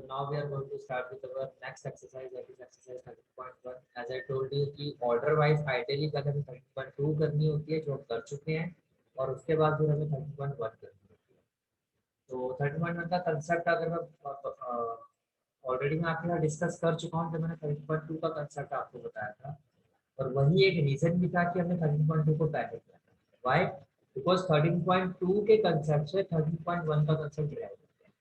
now we are going to start with our next exercise, that is exercise 13.1. As I told you कि order wise ideally पहले हमें 13.2 करनी होती है जो हम कर चुके हैं, और उसके बाद फिर हमें 13.1 करनी होती है। तो 13.1 का कंसेप्ट अगर मैं ऑलरेडी मैं आपके साथ डिस्कस कर चुका हूँ जब मैंने 13.2 का कंसेप्ट आपको बताया था, और वही एक रीजन भी था कि हमने 13.2 को पहले किया था। वाई? बिकॉज 13.2 के कंसेप्ट से 13.1 का कंसेप्ट डिराइव होता है।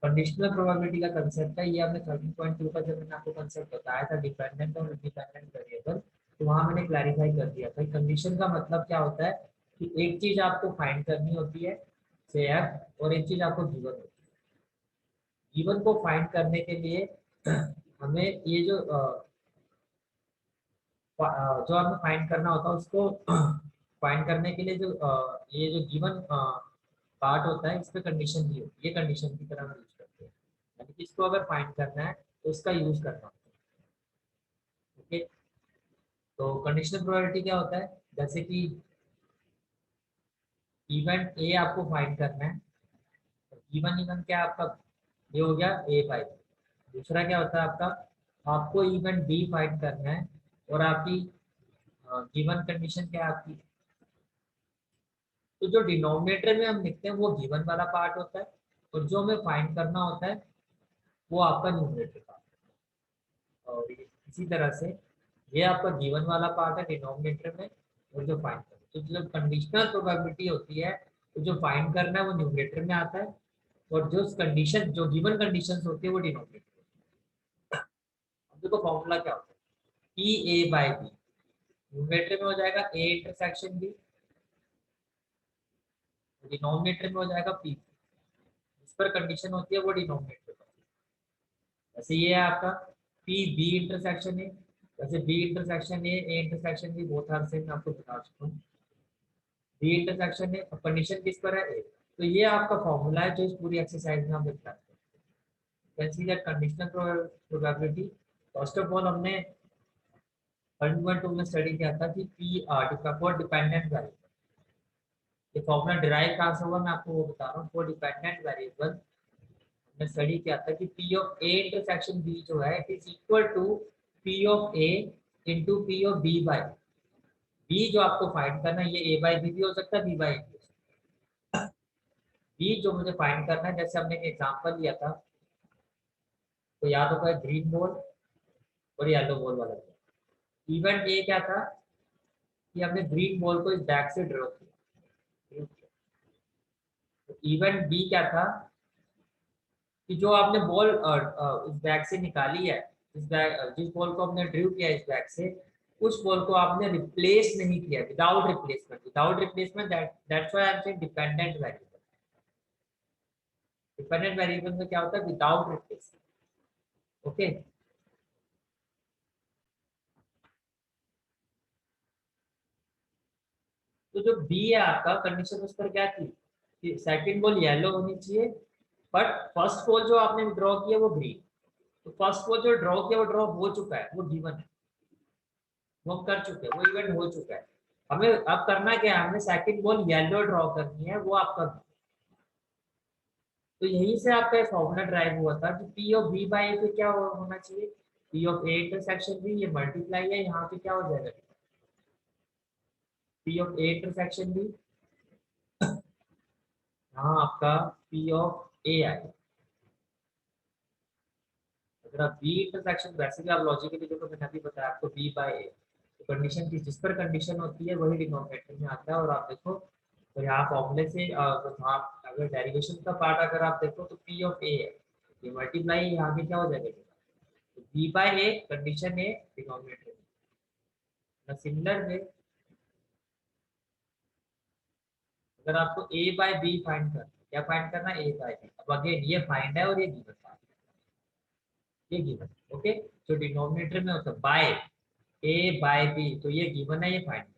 कंडीशनल प्रोबेबिलिटी का कंसेप्ट है ये, हमने 13.2 का जब मैंने आपको कंसेप्ट बताया था डिपेंडेंट और इंडिपेंडेंट वेरिएबल, तो वहां मैंने क्लैरिफाई कर दिया था कंडीशन का मतलब क्या होता है कि एक चीज आपको फाइंड करनी होती है से एफ, और एक चीज आपको गिवन होती है। गिवन को फाइंड करने के लिए हमें ये जो हमें फाइंड करना होता है उसको फाइंड करने के लिए जो ये जो गिवन पार्ट होता है इस पे कंडीशन दी होती है, ये कंडीशन की तरह हम यूज करते हैं, यानी कि इसको अगर फाइंड करना है तो इसका यूज करना होता है। ओके, तो कंडीशनल प्रोबेबिलिटी क्या होता है, जैसे कि इवेंट ए आपको फाइंड करना है, गिवन इवेंट क्या है आपका, ये हो गया ए बाई। दूसरा क्या होता है आपका, आपको इवेंट बी फाइंड करना है, और आपकी गिवन कंडीशन क्या है आपकी, तो जो डिनोमिनेटर में हम लिखते हैं वो गिवन वाला पार्ट होता है, और जो हमें फाइंड करना होता है वो आपका न्यूमरेटर पार्ट। और इसी तरह से ये आपका गिवन वाला पार्ट है डिनोमिनेटर में, और जो फाइंड करना, तो जो कंडीशनल प्रोबेबिलिटी होती है तो जो फाइंड करना है वो न्यूमरेटर में आता है, और जो कंडीशन जो गिवन कंडीशंस होती है वो डिनोमिनेटर में। अब देखो फॉर्मूला क्या होता है, P A by B, numerator में हो जाएगा ए इंटरसेक्शन बी, डिनोमिनेटर में हो जाएगा पी, इस पर कंडीशन होती है वो डिनोमिनेटर पर। वैसे ये है आपका पी बी इंटरसेक्शन ए, वैसे B intersection A intersection B both are same, मैं आपको बता चुका हूँ। बी इंटरसेक्शन ए, कंडीशन किस पर है ए, तो ये आपका फॉर्मूला है जो इस पूरी एक्सरसाइज में हम लिखते हैं। Can see that conditional probability, first of all हमने 1.2 में स्टडी किया था कि पी फॉर डिपेंडेंट वेरिएबल, ये फॉर्मूला डिराइव कहाँ से हुआ मैं आपको वो बता रहा हूँ। फॉर डिपेंडेंट वेरिएबल हमने स्टडी किया था कि P of A intersection B जो है it is equal to P of A into P of B by B, जो आपको फाइंड करना है ये ए बाई बी भी हो सकता है, बी बाई बी हो सकता है। बी जो मुझे फाइंड करना है, जैसे हमने एक एग्जांपल लिया था तो याद होगा ग्रीन बॉल और येलो बॉल वाला। इवेंट ए क्या था कि हमने ग्रीन बॉल को इस बैग से ड्रॉ किया, तो इवेंट बी क्या था कि जो आपने बॉल इस बैग से निकाली है, इस बैग जिस बॉल को हमने ड्रू किया इस बैग से, उस बॉल को आपने रिप्लेस नहीं किया, without replacement that's why I am saying dependent variable. Dependent variable में क्या होता है, विदाउट रिप्लेसमेंट। ओके, तो जो बी है आपका कंडीशन उस पर क्या थी कि सेकंड बॉल येलो होनी चाहिए, बट फर्स्ट बॉल जो आपने ड्रॉ किया वो ग्रीन, तो फर्स्ट बॉल जो ड्रॉ किया वो ड्रॉ हो चुका है, वो गिवन है, वो हम कर चुके हैं, वो इवेंट हो चुका है। हमें अब करना क्या है, हमें सेकंड बॉल येलो ड्रॉ करनी है, वो आप कर दो। तो यहीं से आपका एक फॉर्मूला ड्राइव हुआ था कि P of B by A पे क्या होना चाहिए, P of A intersection B, ये मल्टीप्लाई है, यहाँ पे क्या हो जाएगा P of A intersection B, यहाँ आपका पी ऑफ ए आएगा। अगर आप बी इंटरसेक्शन, वैसे भी आप लॉजिकली देखो मैंने अभी बताया आपको बी बाई ए, तो कंडीशन की जिस पर कंडीशन होती है वही डिनोमिनेटर में आता है। और आप देखो तो यहाँ फॉर्मूले से आप अगर डेरिवेशन का पार्ट अगर आप देखो तो पी ऑफ ए है, ये मल्टीप्लाई यहाँ पे क्या हो जाएगा, तो B by A condition A denominator में। सिमिलर वे अगर आपको ए बाई बी फाइंड करना, क्या फाइंड करना है, ए बाई बी, अब अगेन ये फाइंड है और ये गिवन है, ये गिवन। ओके, जो डिनोमिनेटर में होता है बाय ए बाय बी, तो ये गिवन है, ये फाइंड है।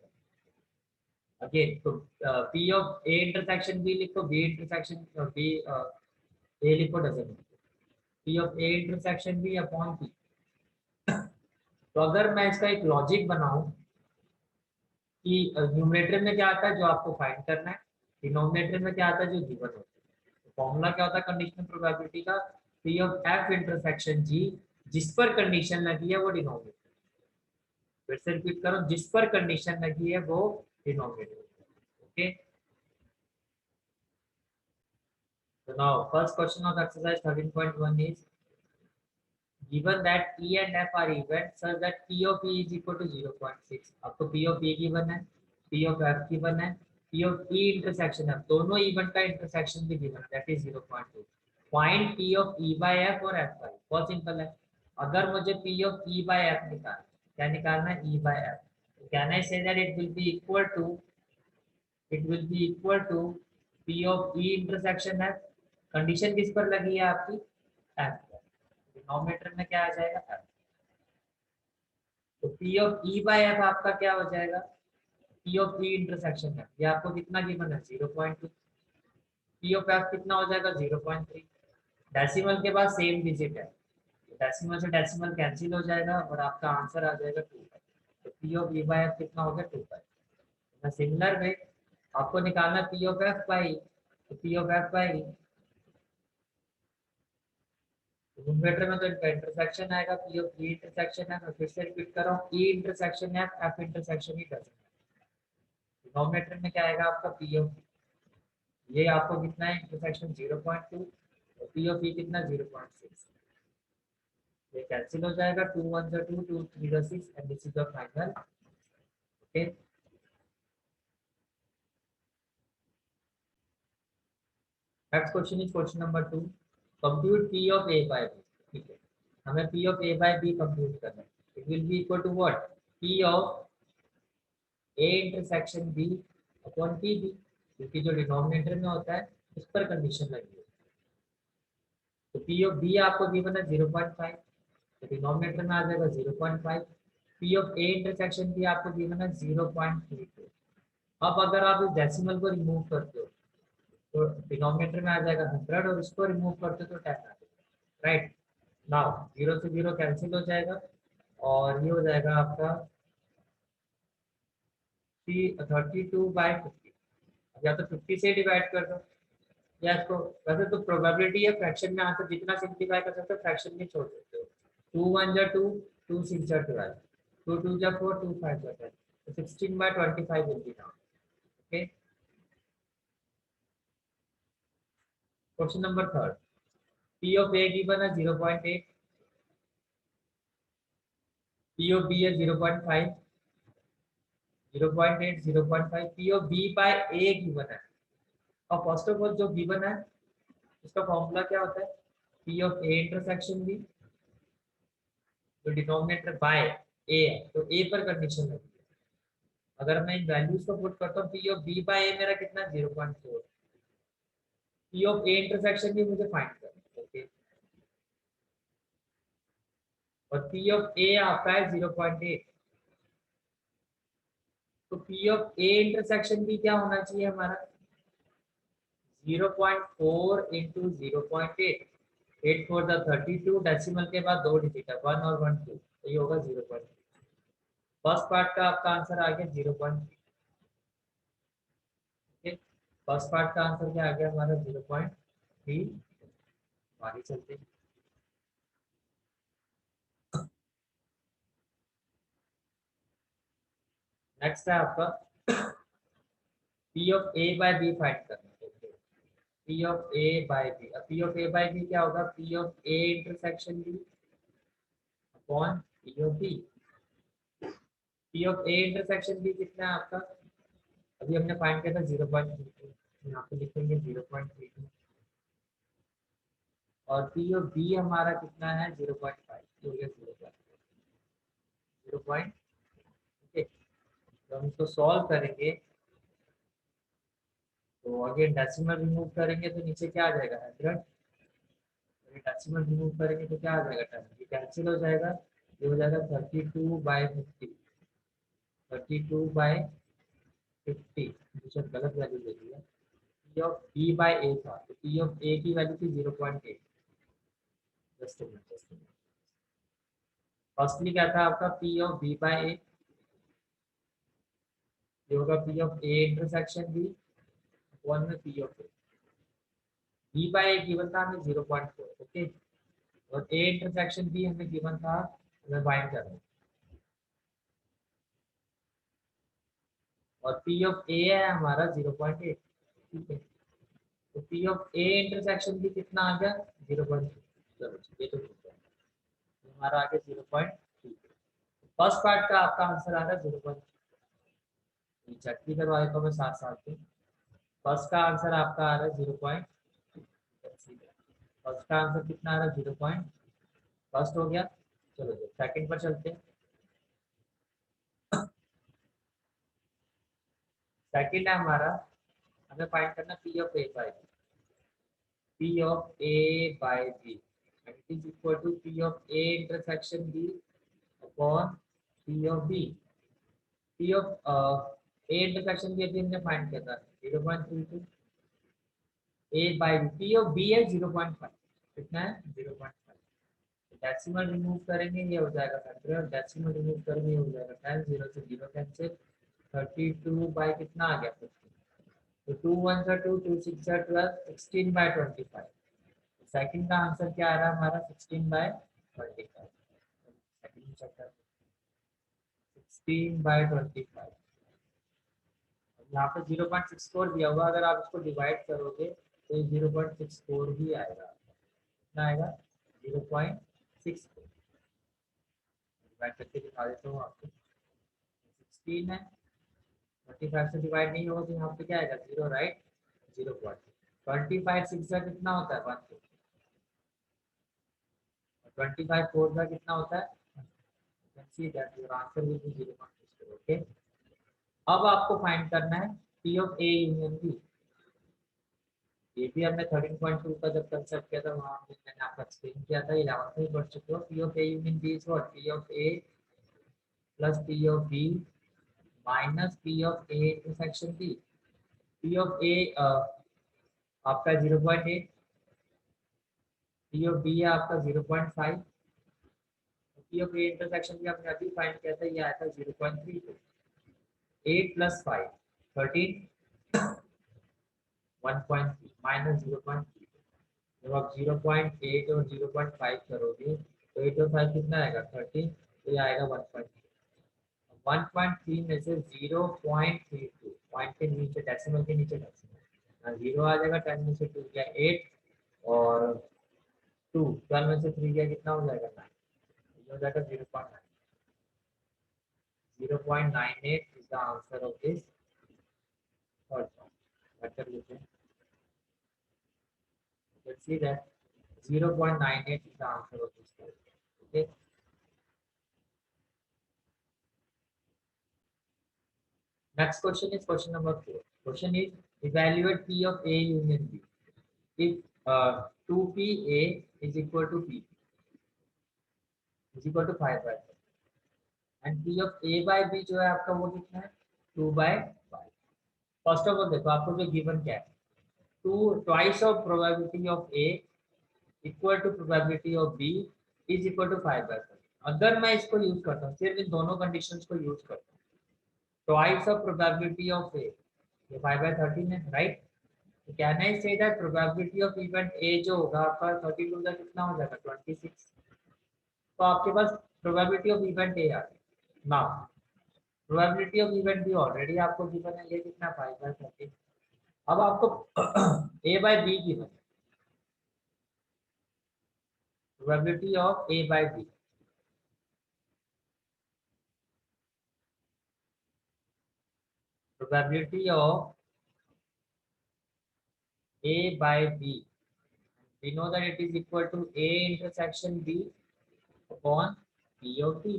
अगेन तो P of A intersection B लिखो, बी इंटरसेक्शन बी ए लिखो, doesn't P of A intersection B upon P. तो अगर मैं इसका एक लॉजिक बनाऊं कि न्यूमरेटर में क्या आता है जो आपको फाइंड करना है, डिनोमिनेटर में क्या आता है जो गिवन होता है, तो फॉर्मूला क्या होता है कंडीशनल प्रोबेबिलिटी का, पी ऑफ एफ इंटरसेक्शन जी, जिस पर कंडीशन लगी है वो डिनोमिनेटर, फिर से रिपीट करो, जिस पर कंडीशन लगी है वो denominator. Okay, so now first question of exercise 13.1 is given that E and F are event such that P of E is equal to 0.6। आपको P of E given है, P of F given है, P of E intersection है, दोनों event का intersection भी given है, that is 0.2। Find P of E by F और F by, बहुत सिंपल है। अगर मुझे P of E by F निकालना, क्या निकालना है, E by F, can I say that it will be equal to, it will be equal to P of E intersection F, condition किस पर लगी है आपकी, F पर, डिनोमिनेटर में क्या आ जाएगा, F। तो P of E by F आपका क्या हो जाएगा, P ऑफ E इंटरसेक्शन है, ये आपको कितना गिवन है, 0.2। P ऑफ F कितना हो जाएगा, 0.3। डेसिमल के बाद सेम डिजिट है, डेसिमल से डेसिमल कैंसिल हो जाएगा और आपका आंसर आ जाएगा 2 पाई। तो P of E by F कितना हो गया, 2 पाई। सिमिलर वे आपको निकालना P ऑफ F बाई, तो P of F by numerator में तो इनका इंटरसेक्शन आएगा, P ऑफ E इंटरसेक्शन है, मैं फिर से रिपीट कर रहा हूँ, E intersection F, F intersection he doesn't है। डिनोमिनेटर में क्या आएगा आपका P ऑफ, ये आपको कितना है इंटरसेक्शन 0.2 और P ऑफ E कितना 0.6, ये कैंसिल हो जाएगा, 2 1 2 2 3 6 and this is the final. Okay, next question is question number 2, compute P of A by B। ठीक है, हमें P of A by B compute करना है, it will be equal to what, P of A intersection B upon PB, क्योंकि जो denominator में होता है उस पर कंडीशन लगी है। तो P ऑफ B आपको गिवन है 0.5, तो डिनोमिनेटर में आ जाएगा 0.5। P of A intersection B आपको गिवन है 0.32। अब अगर आप इस डेसिमल को रिमूव करते हो तो डिनोमिनेटर में आ जाएगा 100 और इसको रिमूव करते हो तो 10 आ जाएगा, राइट। नाउ 0 से 0 कैंसिल हो जाएगा और ये हो जाएगा आपका 32/50। या तो 50 से डिवाइड कर दो, या इसको, वैसे तो प्रोबेबिलिटी है फ्रैक्शन में आंसर जितना सिंप्लीफाई कर सकते हो फ्रैक्शन में छोड़ सकते हो। 2 1 जा 2, 2 6 जा 12, 2 2 जा 4, 2 5 जा 10, तो 16/25 will be now। Okay, question number 3, P of A given है 0.8, P ऑफ B है 0.5, 0.8 0.5, P of B by A given है। और फर्स्ट ऑफ ऑल जो गिवन है उसका फॉर्मूला क्या होता है, P of A intersection B, तो डिनोमिनेटर बाय A है तो A पर कंडीशन लगी है। अगर मैं इन वैल्यूज को पुट करता हूँ, P of B by A मेरा कितना 0.4, P ऑफ A इंटरसेक्शन भी मुझे फाइंड करना है। ओके, और P ऑफ A आपका है 0.8, तो P ऑफ A इंटरसेक्शन भी क्या होना चाहिए हमारा, 0.4 इंटू 0.8, 8 4 द 32, डेसिमल के बाद 2 डिजिट है 1 और 1 2, तो ये होगा 0.3। फर्स्ट पार्ट का आपका आंसर आ गया 0.3। फर्स्ट पार्ट का आंसर क्या आ गया हमारा 0.3। आगे चलते हैं, नेक्स्ट है आपका P of A by B find करना है। P of A by B, अब P of A by B क्या होगा, P of A intersection B upon P of B। P of A intersection B कितना है आपका, अभी हमने फाइंड किया था 0.32, यहाँ पे लिखेंगे 0.32, और P ऑफ B हमारा कितना है 0.5, तो ये 0.0, ओके। तो हम इसको सॉल्व करेंगे, तो अगेन डेसिमल रिमूव करेंगे तो नीचे क्या आ जाएगा 100, डेसिमल रिमूव करेंगे तो क्या आ जाएगा 10, ये कैंसिल हो जाएगा, ये हो जाएगा 32/50, 32/50, मुझे गलत वैल्यू दे दी है। P of B by A था, तो P ऑफ A की वैल्यू थी 0.8। Just a minute, just a minute। Firstly क्या था आपका P of B by A, ये होगा P of A intersection B one में P of A, B by A given था हमें 0.4। ओके, और ए इंटरसेक्शन बी हमें गिवन था, हमें फाइंड करना है। और पी ऑफ ए है हमारा 0.8, ठीक है। तो P of A intersection B कितना आ गया 0.3। चलो ये तो ठीक है, तो हमारा आ गया 0.3। फर्स्ट पार्ट का आपका आंसर आ रहा है 0.3। चेक भी करवाए तो मैं साथ साथ में। फर्स्ट का आंसर आपका आ रहा है 0.3। फर्स्ट का आंसर कितना आ रहा है 0. फर्स्ट हो गया। चलो जी सेकंड पर चलते हैं। सेकंड है हमारा, हमें फाइंड करना P of A by B. P of A by B it is equal to P of A intersection B upon P of B. P of A intersection B अभी हमने find करना है 0.32। A by B, P of B है 0.5। कितना है 0.5। Decimal remove करेंगे ये हो जाएगा 100, और डेसिमल रिमूव करेंगे ये हो जाएगा 10। 0 से 0 कैंसिल। 32 बाई कितना आ गया 15। तो 2 1 सा 2, 2 6 सा 12, 16 बाई 25। सेकंड का आंसर क्या आ रहा है हमारा 16 बाई 25। सेकंड चेक करते हैं 16 बाई 25। यहाँ पे 0.64 दिया हुआ, अगर आप इसको डिवाइड करोगे तो 0.64 ही आएगा। कितना आएगा 0.64। डिवाइड करके दिखा देता हूँ आपको। 16 है, 25 से डिवाइड नहीं होगा तो यहाँ पे क्या आएगा 0, राइट। 0.25 6 का कितना होता है 1। 25 4 का कितना होता है, see that your answer will be 0.64। Okay. अब आपको फाइंड करना है P of A union B. ये भी हमने 13.2 का जब कंसेप्ट किया था वहां पे मैंने आपको एक्सप्लेन किया था, 11th में पढ़ चुके हो। P of A union B is what, P of A plus P of B minus P of A intersection B. P of A आपका 0.8, पी ऑफ बी है आपका 0.5, पी ऑफ ए इंटरसेक्शन भी हमने अभी फाइंड किया था, ये आया था 0.32। 8 प्लस 5 13, 1.3 माइनस 0.3। जब आप 0.8 और 0.5 करोगे तो 8 और 5 कितना आएगा 13, तो ये आएगा 1.3। 1.3 में से 0.32 पॉइंट के नीचे डेसिमल के नीचे डेसिमल 0 आ जाएगा। 10 में से 2 गया 8, और 2 12 में से 3 गया कितना हो जाएगा 9, ये हो जाएगा 0.9। 0.98 is the answer of this third one. Better listen. Let's see that 0.98 is the answer of this third one. Okay. Next question is question number 4. Question is evaluate P of A union B. If 2PA is equal to P is equal to 5/5 and P of A by B जो है आपका वो कितना है 2/5। First of all देखो आपको जो given क्या है, 2 twice of probability of A equal to probability of B is equal to 5/5। अगर मैं इसको यूज करता हूँ, सिर्फ इन दोनों कंडीशंस को यूज करता हूँ, ट्वाइस ऑफ प्रोबेबिलिटी ऑफ ए, ये 5/13 है, राइट। तो can I say that probability of event ए जो होगा आपका 32 का कितना हो जाएगा 26। तो आपके पास प्रोबेबिलिटी ऑफ इवेंट ए आ गई। Now probability of event B already आपको गिवन है, ये कितना 5/13। अब आपको ए बाय बी गिवन है, probability of A by B, probability of A by B. We know that it is equal to A intersection B upon P of B.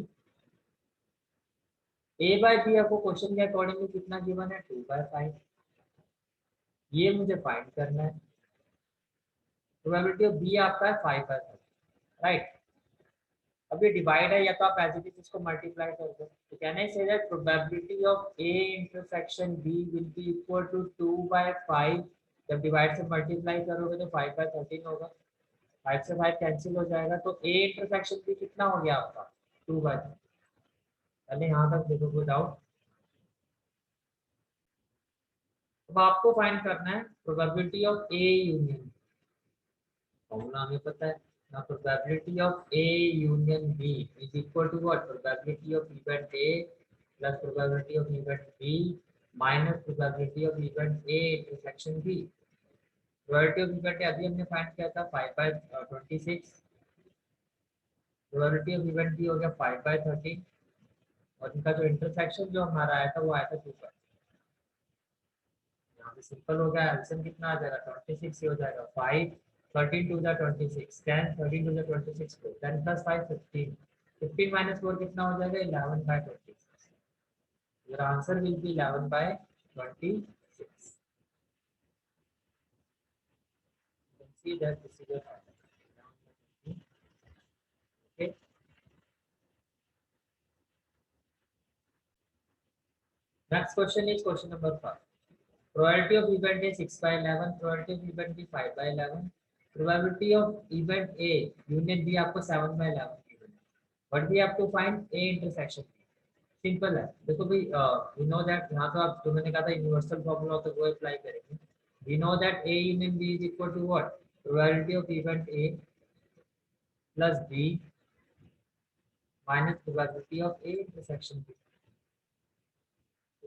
A by B आपको question के accordingly कितना given है 2/5। ये मुझे find करना है। Probability of B आपका है 5/5, राइट। अब ये डिवाइड है, या तो आप एज इट इज इसको मल्टीप्लाई कर दो। तो कहना है say that probability of A intersection B will be equal to 2/5। जब डिवाइड से मल्टीप्लाई करोगे तो 5/13 होगा। 5 से 5 कैंसिल हो जाएगा, तो ए इंटरसेक्शन भी कितना हो गया आपका 2/5। पहले यहाँ तक देखो कोई डाउट। अब आपको फाइंड करना है probability of A union. Formula हमें पता है, now probability of A union B is equal to what? Probability of event A plus probability of event B minus probability of event A intersection B. Probability of event A अभी हमने find किया था 5/26, probability of event भी हो गया 5/13, और इनका जो इंटरसेक्शन जो हमारा आया था वो आया था 2/। यहाँ पे सिंपल हो गया, एलसीएम कितना आ जाएगा 26 से हो जाएगा 5, 13 टू द 26, 10, 13 टू द 26 को 10 प्लस 5 15, 15 माइनस 4 कितना हो जाएगा 11/26। Your answer will B 11/26। You can see that this is your answer. Okay. Next question is question number 5. Probability of event A 6/11, probability of event B 5/11, probability of event A union B आपको 7/11 given है, but we have to find A intersection B. Simple है, देखो भाई, we know that यहाँ तो आप जो मैंने कहा था यूनिवर्सल फॉर्मूला तो वो अप्लाई करेंगे। We know that A union B is equal to what? Probability of event A plus B minus probability of A intersection B.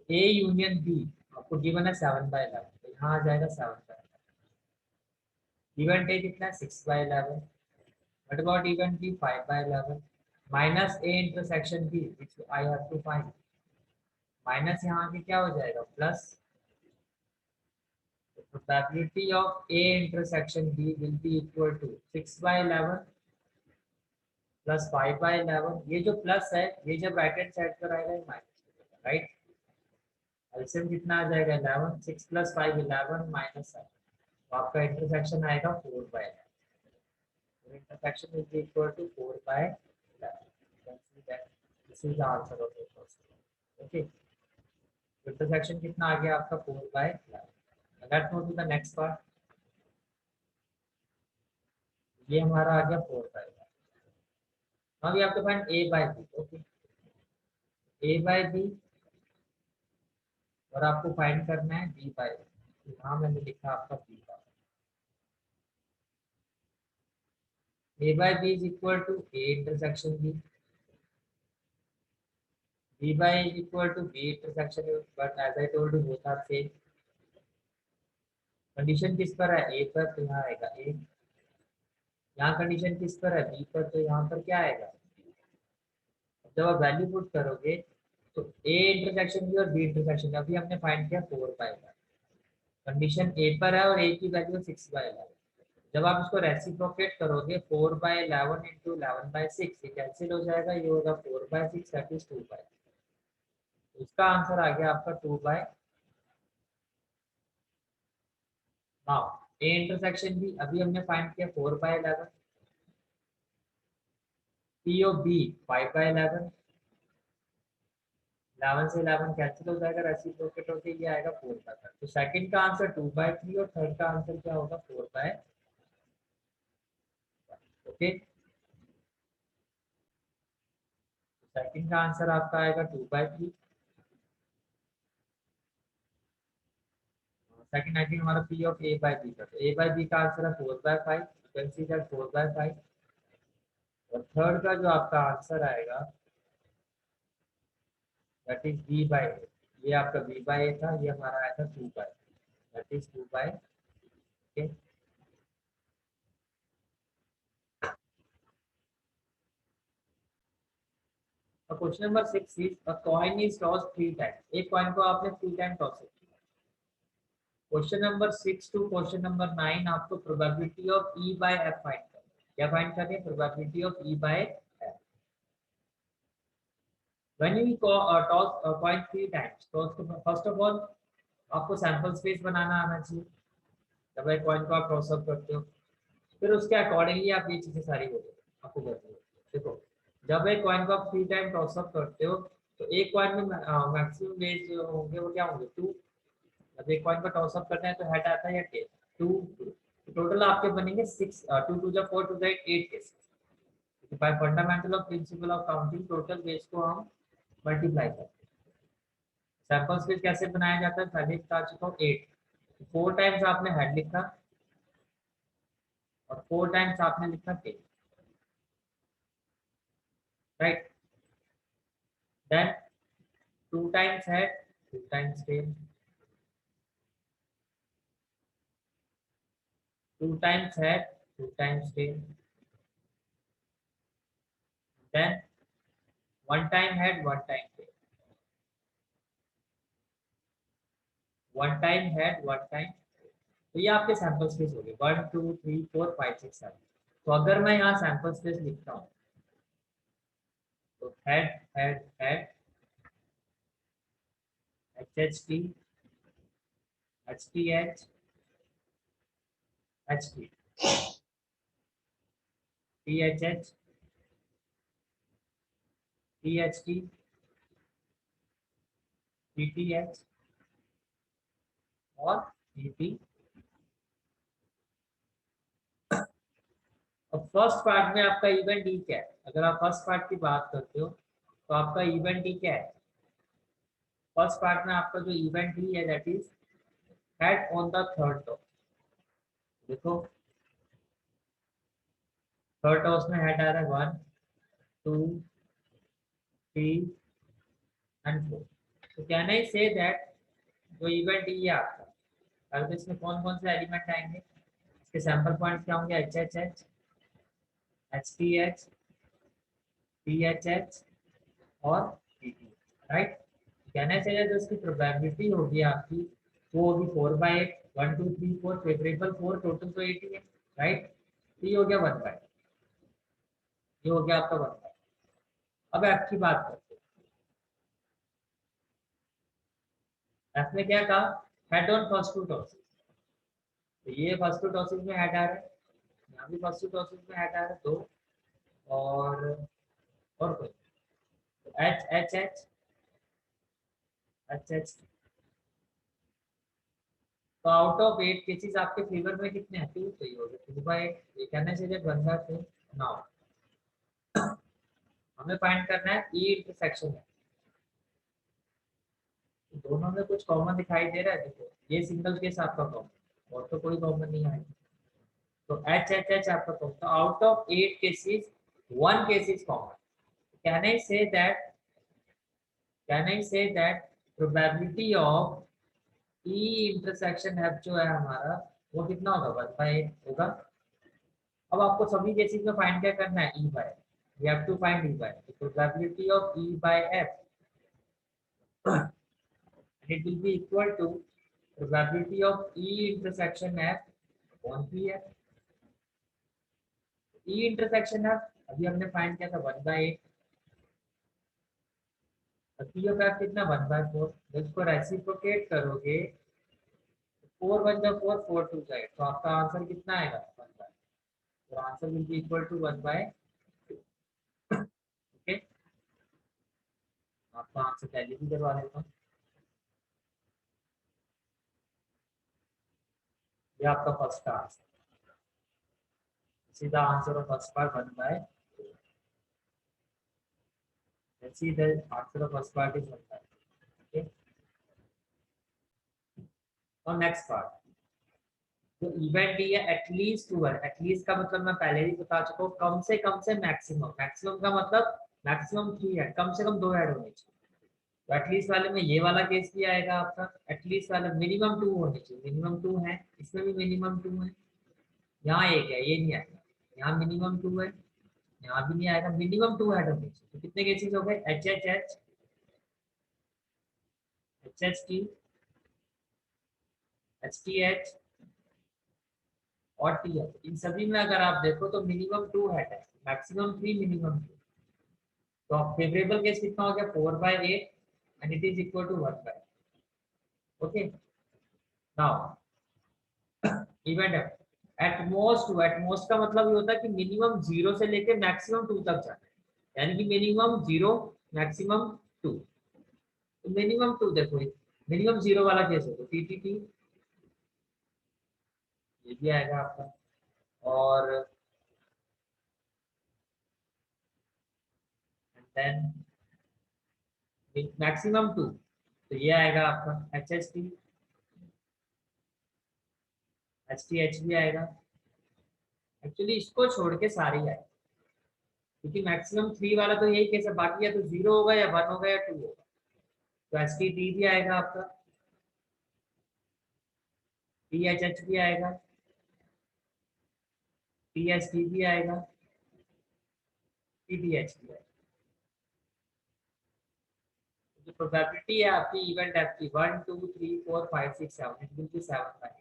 A union B आपको गिवन है 7/11, तो यहाँ आ जाएगा 7/11। इवेंट ए कितना है 6/11, what about event B 5/11 minus A intersection B which I have to find, minus यहाँ आके क्या हो जाएगा plus, probability of A intersection B will be equal to 6/11 plus 5/11। ये जो प्लस है ये जब राइट हैंड साइड पर आएगा ये माइनस हो जाएगा, राइट। एलसीएम कितना आ जाएगा 11, 6 प्लस 5 11 माइनस 7, तो आपका इंटरसेक्शन आएगा 4/11। Intersection is equal to 4/11. You can see that this is the answer of the question. Okay. Intersection कितना आ गया आपका 4/11. Let's move to the next part. ये हमारा आ गया 4/11. Now we have to find A by B. Okay. A by B और आपको find करना है B by B. यहाँ मैंने लिखा आपका B by A by B is equal to A intersection B. B by is equal to B intersection A, but as I told you both are same. Condition किस पर है ए पर, तो यहाँ आएगा ए। यहाँ कंडीशन किस पर है बी पर, तो यहाँ पर क्या आएगा। जब आप वैल्यू पुट करोगे तो ए इंटरसेक्शन बी और बी इंटरसेक्शन अभी हमने फाइंड किया 4/11, कंडीशन ए पर है और ए की वैल्यू 6/11। जब आप इसको रेसिप्रोकेट करोगे 4/11 इंटू 11/6 ये कैंसिल हो जाएगा, ये होगा 4/6 दैट इज 2/। इसका आंसर आ गया आपका 2/। नाउ ए इंटरसेक्शन बी अभी हमने फाइंड किया 4/11, पी ऑफ बी 5/11, 11 से 11 कैंसिल हो जाएगा, रेसिप्रोकेट होके ये आएगा 4/3। तो सेकंड का आंसर 2/3 और थर्ड का आंसर क्या होगा 4/। ओके, सेकंड का आंसर आपका आएगा 2/3। सेकंड आई थिंक हमारा P of A by B का, ए बाय बी का आंसर है 4/5, यू कैन सी दैट 4/5। और थर्ड का जो आपका आंसर आएगा दैट इज बी बाय ए, ये आपका बी बाय ए था, ये हमारा आया था 2/, that is 2/। Okay, question number 6 is a coin is toss 3 times, एक कॉइन को आपने 3 टाइम टॉस किया। Question number 6 to question number 9 आपको probability of E by F find करना है। क्या फाइंड करनी है, probability of E by F. When you toss coin 3 times, तो फर्स्ट ऑफ ऑल आपको सैंपल स्पेस बनाना आना चाहिए जब एक कॉइन को आप टॉस अप करते हो, फिर उसके अकॉर्डिंगली आप ये चीजें सारी हो आपको करनी है। देखो, जब एक कॉइन को आप 3 टाइम टॉस अप करते हो तो एक कॉइन में मैक्सिमम वेज होंगे वो क्या होंगे 2। जब एक कॉइन को टॉस अप करते हैं तो हेड आता है या टेल, 2 2, टोटल आपके बनेंगे 6, 2 2 4 2 8 cases. By fundamental of principle of counting total ways को हम मल्टीप्लाई करते हैं। सैंपल स्पेस कैसे बनाया जाता है पहले बता चुका हूँ, 8, 4 टाइम्स आपने हेड लिखा और 4 टाइम्स आपने लिखा tell. right? Then 2 times head, 2 times tail, 2 times head, 2 times tail, then 1 time head, 1 time tail, 1 time head, 1 time। तो ये आपके सैंपल स्पेस हो गए 1 2 3 4 5 6 7। तो अगर मैं यहाँ सैंपल स्पेस लिखता हूँ तो head head head H H T H T H H T T H H T H T T T H और टी टी। अब फर्स्ट पार्ट में आपका इवेंट ई क्या है? अगर आप फर्स्ट पार्ट की बात करते हो तो आपका इवेंट ई क्या है? फर्स्ट पार्ट में आपका जो इवेंट ई है that is head on the third toss. देखो थर्ड टॉस में हेड आ रहा है 1 2 3 एंड 4। तो कैन आई से दैट जो इवेंट ई है आपका, अगर इसमें कौन कौन से एलिमेंट आएंगे? इसके सैंपल पॉइंट्स क्या होंगे? H H H H T H T H H और टी टी, राइट? कहना चाहिए जो इसकी प्रोबेबिलिटी होगी आपकी वो होगी 4/8। 1 2 3 4 फेवरेबल 4 टोटल तो 8 ही है, राइट? ये हो गया 1/, ये हो गया आपका 1/। अब एफ की बात करते हैं। एफ ने क्या कहा? Head on first two tosses. तो ये फर्स्ट टू टॉसेस में हेड आ रहा है, यहाँ भी फर्स्ट टू टॉसेस में हेड आ रहा है 2 और कोई H H H H H. तो आउट ऑफ 8 केसेस आपके फेवर में कितने हैं? 2। तो ये हो गया 2/8। ये कहना चाहिए 1/4। नाउ हमें फाइंड करना है ई इंटरसेक्शन है। दोनों में कुछ कॉमन दिखाई दे रहा है। देखो ये सिंगल केस आपका कॉमन और तो कोई कॉमन नहीं आएगा। तो एच एच एच आपका कॉमन। तो out of 8 cases 1 case is common. Can I say that can I say that probability of E intersection है जो है हमारा वो कितना होगा? 1/8 होगा। अब आपको सभी केसेस में फाइंड क्या करना है? E by, we have to find E by probability of E by F and it will be equal to probability of E intersection F upon PF। E intersection F अभी हमने find किया था 1/8, P of F कितना? 1/4। जब इसको reciprocate करोगे 4 1 जा 4 4 2 जा 8, तो आपका आंसर कितना आएगा? 1/, तो answer will be equal to 1/2। Okay, आपका आंसर टैली भी करवा देता हूँ। ये आपका फर्स्ट का आंसर, सीधा answer of first part 1/, let's see the answer of first part is 1/, okay। और नेक्स्ट पार्ट जो इवेंट डी है एटलीस्ट 2 है। एटलीस्ट का मतलब मैं पहले ही बता चुका हूँ, कम से मैक्सिमम। मैक्सिमम का मतलब मैक्सिमम 3 है, कम से कम 2 ऐड होने चाहिए। तो एटलीस्ट वाले में ये वाला केस भी आएगा आपका। एटलीस्ट वाला मिनिमम 2 होने चाहिए, मिनिमम 2 है, इसमें भी मिनिमम 2 है। यहाँ 1 है, ये नहीं आएगा। यहाँ मिनिमम 2 है, यहाँ भी नहीं आएगा। मिनिमम 2 ऐड होने चाहिए। तो कितने केसेस हो गए? H H H H H T H T H और टी एच। इन सभी में अगर आप देखो तो मिनिमम 2 है, मैक्सिमम 3, मिनिमम 2। तो फेवरेबल केस कितना हो गया? 4/8 and it is equal to 1/, okay. Now event at most का मतलब ये होता है कि मिनिमम 0 से लेके मैक्सिमम 2 तक जाना है, यानी कि मिनिमम 0 मैक्सिमम 2। तो मिनिमम 2 देखो, मिनिमम 0 वाला केस हो तो टीटीटी ये भी आएगा आपका। और देन मैक्सिमम 2 तो ये आएगा आपका H H T H T H भी आएगा। एक्चुअली इसको छोड़ के सारे आए, क्योंकि मैक्सिमम 3 वाला तो यही केस है, बाकी या तो 0 होगा या 1 होगा या 2 होगा। तो एच टी टी भी आएगा आपका, टी एच एच भी आएगा, टी एच टी भी आएगा, टी टी एच भी आएगा। जो प्रोबेबिलिटी है आपकी इवेंट एफ की 1 2 3 4 5 6 7, इट विल बी 7/8।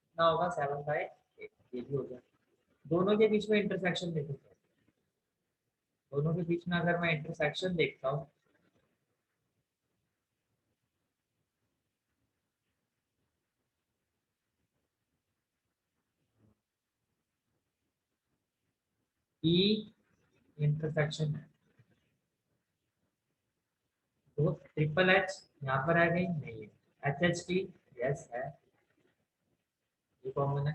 कितना होगा 7/8, ये भी हो गया। दोनों के बीच में इंटरसेक्शन देखो, दोनों के बीच में अगर मैं इंटरसेक्शन देखता हूँ, ई इंटरसेक्शन है, तो ट्रिपल एच यहाँ पर आ गई नहीं है, एच एच टी यस है, ये कॉमन है,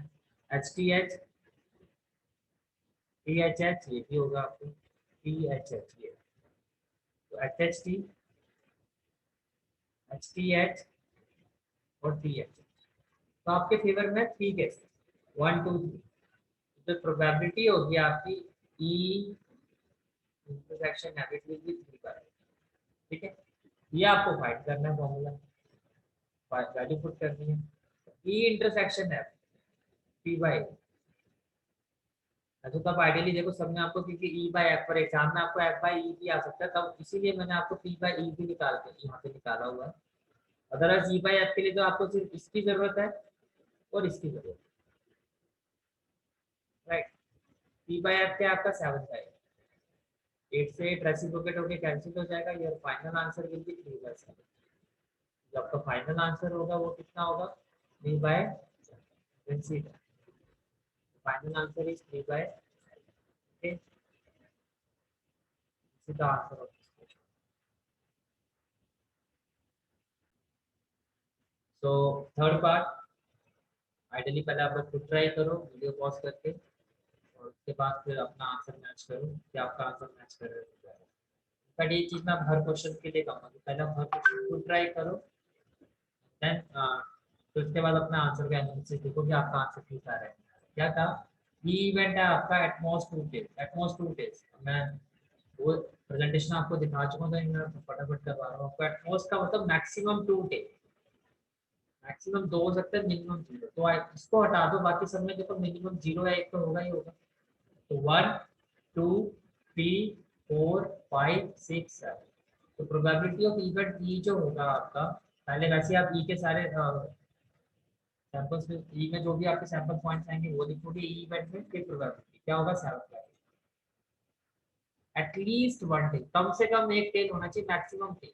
H T H, T H H ये भी होगा आपको, टी एच एच ये, तो H H T, H T H और टी एच एच। तो आपके फेवर में 3 केस, 1 2 3। तो प्रोबेबिलिटी होगी आपकी ई इंटरसेक्शन है विच विल बी 3 बार, ठीक है। ये आपको फाइंड करना है, फॉर्मूला वैल्यू पुट करनी है। ई इंटरसेक्शन है पी बाई, तो तब आइडियली देखो सब में आपको, क्योंकि ई बाई एफ पर एग्जाम में आपको एफ बाई ई भी आ सकता है, तब इसीलिए मैंने आपको पी बाई ई भी निकाल के यहाँ पे निकाला हुआ है। अदरवाइज ई बाई एफ के लिए तो आपको सिर्फ इसकी जरूरत है और इसकी जरूरत है, राइट। पी बाई एफ क्या है आपका 7/8, 8 से 8 रेसिप्रोकेट होकर कैंसिल हो जाएगा, ये फाइनल आंसर विल बी 3/7। जो आपका फाइनल आंसर होगा वो कितना होगा, 3/7। Final answer is 3/7। ओके, सीधा आंसर होगा। सो थर्ड पार्ट, आइडियली पहले आप लोग खुद ट्राई करो वीडियो पॉज करके, और उसके बाद फिर अपना आंसर मैच करो कि आपका आंसर मैच कर रहा है। बट ये चीज मैं हर क्वेश्चन के लिए कहूँगा कि पहले आप हर क्वेश्चन खुद ट्राई करो, देन फिर उसके बाद अपना आंसर का एनालिसिस देखो कि आपका आंसर ठीक आ रहा है। क्या था, ये इवेंट है आपका एटमॉस 2 डेज, एटमॉस 2 डेज। मैं वो प्रेजेंटेशन आपको दिखा चुका था, मैं फटाफट करवा रहा हूँ आपको। एटमॉस का मतलब मैक्सिमम 2 डे, मैक्सिमम 2 हो सकते हैं, मिनिमम 0। तो इसको हटा दो, बाकी सब में देखो मिनिमम 0 या 1 तो होगा ही होगा। तो 1 2 3 4 5 6 7, तो प्रोबेबिलिटी ऑफ इवेंट ई जो होगा आपका, पहले वैसे आप ई के सारे सैंपल्स में, ई में जो भी आपके सैंपल पॉइंट्स आएंगे वो लिखोगे, ई इवेंट में फिर प्रोबेबिलिटी क्या होगा 7। एटलीस्ट 1 टेल, कम से कम एक टेल होना चाहिए, maximum tail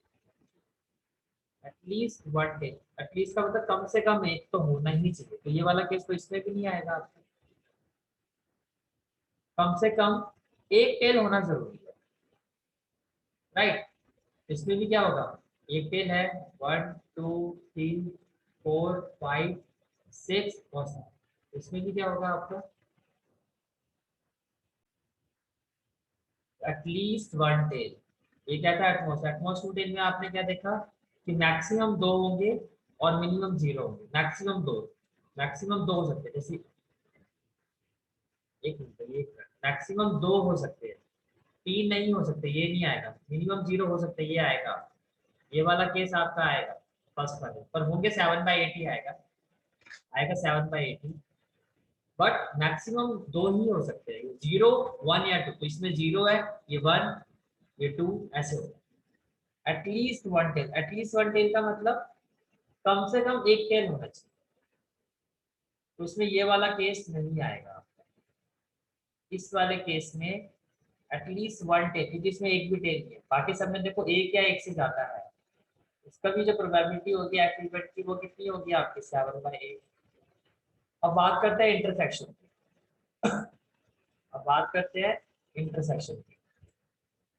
at least 1 tail. At least का मतलब कम से कम एक तो होना ही चाहिए, तो ये वाला केस तो इसमें भी नहीं आएगा आपका, कम से कम एक टेल होना जरूरी है, राइट। इसमें भी क्या होगा, एक टेल है, 1 2 3 4 5 6 और 7, इसमें भी क्या होगा आपका एटलीस्ट 1 टेल। ये क्या था एटमॉस, एटमॉस 2 टेल में आपने क्या देखा कि मैक्सिमम 2 होंगे और मिनिमम 0 होंगे, मैक्सिमम 2, मैक्सिमम 2 हो सकते हैं, जैसे एक मिनट, ये मैक्सिमम 2 हो सकते हैं, 3 नहीं हो सकते, ये नहीं आएगा, मिनिमम 0 हो सकते ये आएगा, ये वाला केस आपका आएगा फर्स्ट वाले पर, होंगे 7/8 ही आएगा, आएगा 7/8 ही। बट मैक्सिमम 2 ही हो सकते हैं, 0 1 या 2, तो इसमें 0 है, ये 1 ये 2 ऐसे होगा। एटलीस्ट 1 टेल, एटलीस्ट 1 टेल का मतलब कम से कम एक टेल होना चाहिए, तो इसमें ये वाला केस नहीं आएगा आपका। इस वाले केस में एटलीस्ट 1 टेल, क्योंकि इसमें एक भी टेल नहीं है, बाकी सब में देखो एक या एक से ज्यादा है, इसका भी जो प्रोबेबिलिटी होगी एक्टिवेट की वो कितनी होगी आपकी 7/8। अब बात करते हैं इंटरसेक्शन की, अब बात करते हैं इंटरसेक्शन की।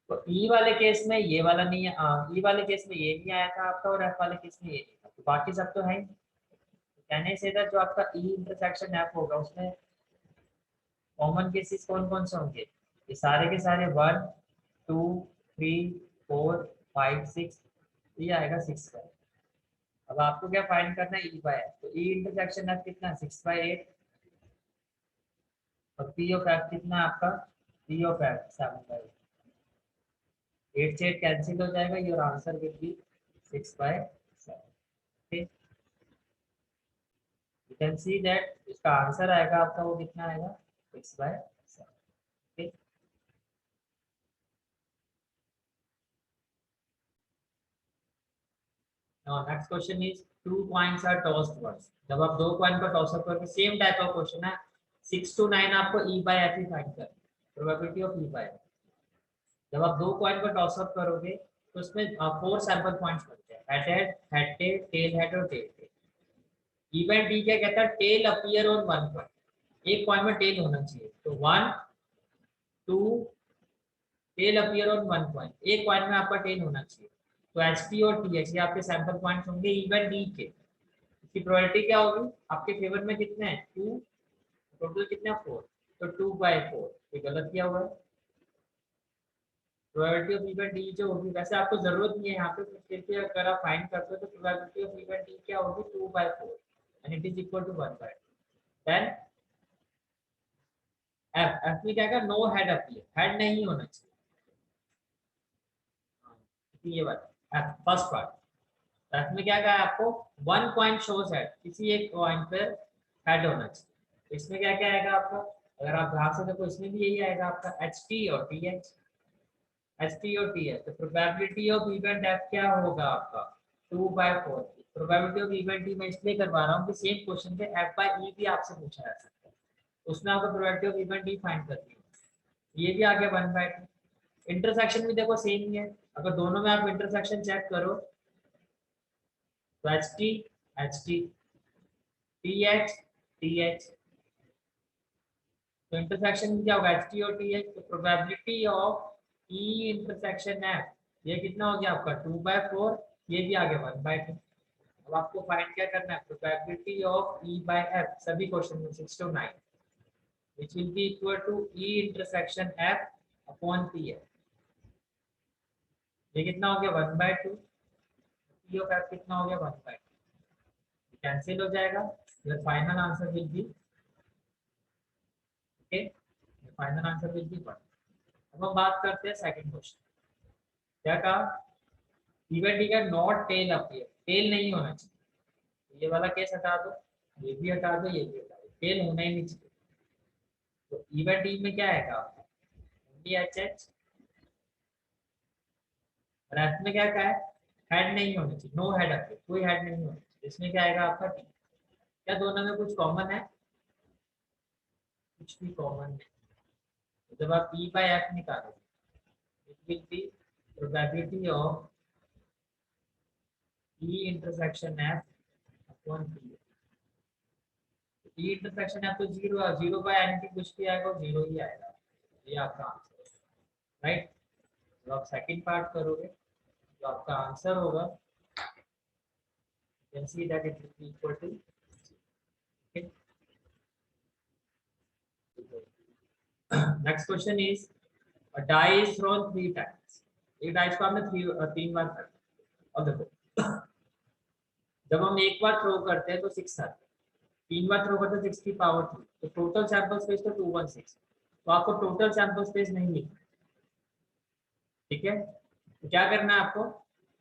तो ई वाले केस में ये वाला नहीं है, ई वाले केस में ये नहीं आया था आपका, और एफ वाले केस में ये नहीं था, तो बाकी सब तो है ही। कहने से था जो आपका ई इंटरसेक्शन एफ होगा उसमें कॉमन केसेस कौन कौन से होंगे, ये सारे के सारे 1 2 3 4 5 6, ये आएगा 6 का। अब आपको क्या फाइंड करना है, ई बाय एफ, तो ई इंटरसेक्शन एफ कितना 6/8, और पी ऑफ एफ कितना है आपका P of f 7/8. 8 से 8 कैंसिल हो जाएगा, your answer will be 6/7. Okay, you can see that इसका आंसर आएगा आपका वो कितना आएगा 6/7. Okay, now next question is two coins are tossed once. जब आप दो कॉइन को टॉस अप करके, सेम टाइप ऑफ क्वेश्चन है, 6 to 9 आपको E by F ही फाइंड करना है, probability of E by F. जब आप दो कॉइन को टॉस अप करोगे तो उसमें 4 सैंपल पॉइंट्स बनते हैं, हेड टेल, टेल हेड और टेल टेल. इवेंट डी क्या कहता है, tail appear on one coin. एक कॉइन में टेल होना चाहिए, तो 1 2 tail appear on one coin, एक कॉइन में आपका टेल होना चाहिए. तो एच टी और टी एच ये आपके सैंपल पॉइंट्स होंगे इवेंट डी के. इसकी प्रोबेबिलिटी क्या होगी, आपके फेवर में कितने हैं 2, टोटल कितने 4, तो 2/4. ये गलत किया हुआ है. प्रोबेबिलिटी ऑफ इवेंट डी जो होगी, वैसे आपको जरूरत नहीं है यहाँ पे, फिर भी अगर आप फाइंड करते हो तो प्रोबेबिलिटी ऑफ इवेंट डी क्या होगी 2/4 and it is equal to 1/2. Then F में क्या है, नो हेड अपीयर, हेड नहीं होना चाहिए. ये बात एफ फर्स्ट पार्ट. एफ में क्या कहा है आपको, वन कॉइन शोज हेड, किसी एक कॉइन पर हेड होना चाहिए. इसमें क्या क्या आएगा आपका, अगर आप ध्यान से देखो इसमें भी यही आएगा आपका एच टी और टी एच. एच टी और टी एच, तो प्रोबेबिलिटी ऑफ इवेंट एफ क्या होगा आपका 2/4. प्रोबेबिलिटी ऑफ इवेंट टी मैं इसलिए करवा रहा हूँ कि सेम क्वेश्चन पे एफ बाई ई भी आपसे पूछा जा सकता है, उसमें आपको probability of event T find करनी है. ये भी आ गया 1/2. इंटरसेक्शन भी देखो सेम ही है, अगर दोनों में आप इंटरसेक्शन चेक करो तो H T T H T H, तो इंटरसेक्शन में क्या होगा एच टी और टी एच. तो probability of E intersection F ये कितना हो गया आपका 2/4, ये भी आ गया 1/2. अब आपको फाइंड क्या करना है, probability of E by F सभी क्वेश्चन में 6 to 9 which will be equal to E intersection F upon P F. ये कितना हो गया 1/2. P of F कितना हो गया 1/2. कैंसिल हो जाएगा, your final answer will be okay, your final answer will be 1. अब हम बात करते हैं सेकंड क्वेश्चन. क्या कहा, इवेंट डी का नॉट टेल अपीयर, टेल नहीं होना चाहिए. ये वाला केस हटा दो, ये भी हटा दो, ये भी हटा दो, टेल होना ही नहीं चाहिए. तो इवेंट डी में क्या आएगा आपका ओनली एच एच, और एफ में क्या क्या है, हेड नहीं होना चाहिए, नो हेड अपीयर, कोई हेड नहीं होना चाहिए. इसमें क्या आएगा आपका टी. क्या दोनों में कुछ कॉमन है, कुछ भी कॉमन नहीं. तो जब आप ई बाय एफ निकालोगे it will B probability of E intersection F upon P. E intersection F तो जीरो है, जीरो बाय एनीथिंग कुछ भी आएगा जीरो ही आएगा. ये आपका आंसर है, राइट. तो आप सेकंड पार्ट करोगे तो आपका आंसर होगा, you can see that it will be equal to, okay. Next question is a die is thrown 3 times. एक डाइस को हमने 3 बार करना. और देखो जब हम एक बार थ्रो करते हैं तो 6 आते हैं, 3 बार थ्रो करते हैं 6 की पावर 3, तो टोटल सैंपल स्पेस तो 216. तो आपको टोटल सैंपल स्पेस नहीं लिखना, ठीक है. तो क्या करना है आपको,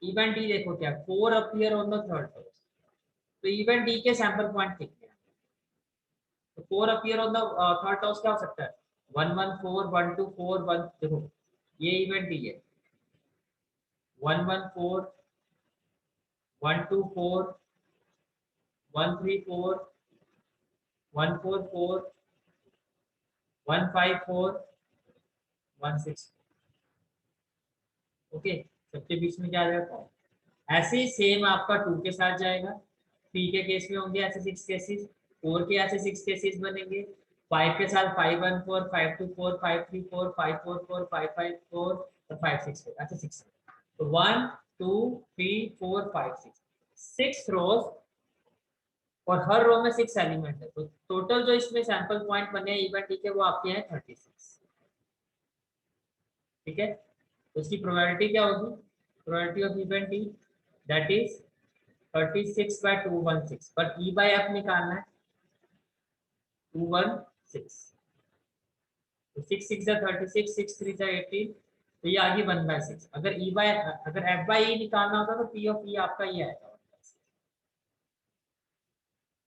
इवेंट डी देखो क्या 4 appear on the third toss, तो इवेंट डी के सैंपल पॉइंट लिखते हैं. तो 4 appear on the third toss क्या हो सकता है 1 1 4 1 2 4 1. देखो ये इवेंट डी है 1 1 4 1 2 4 1 3 4 1 4 4 1 5 4 1 6. ओके, सबके बीच में क्या आ जाएगा. ऐसे ही सेम आपका 2 के साथ जाएगा, 3 के केस में होंगे ऐसे 6 केसेस, 4 के ऐसे 6 केसेस बनेंगे, 5 के साथ 5 1 4 5 2 4 5 3 4 5 4 4 5 5 4 और 5 6 4 ऐसे 6. तो 1 2 3 4 5 6 रोज और हर रो में 6 एलिमेंट है. तो टोटल जो इसमें सैंपल पॉइंट बने इवेंट ठीक है वो आपके हैं 36, ठीक है. तो इसकी प्रोबेबिलिटी क्या होगी, probability of event T that is 36/216, पर ई बाय एफ निकालना है 216. तो 6 6 जा 36, 6 3 जा 18, तो ये आ गई 1/6। अगर f बाई ई निकालना होता तो p ऑफ ई आपका ये आएगा 1/6।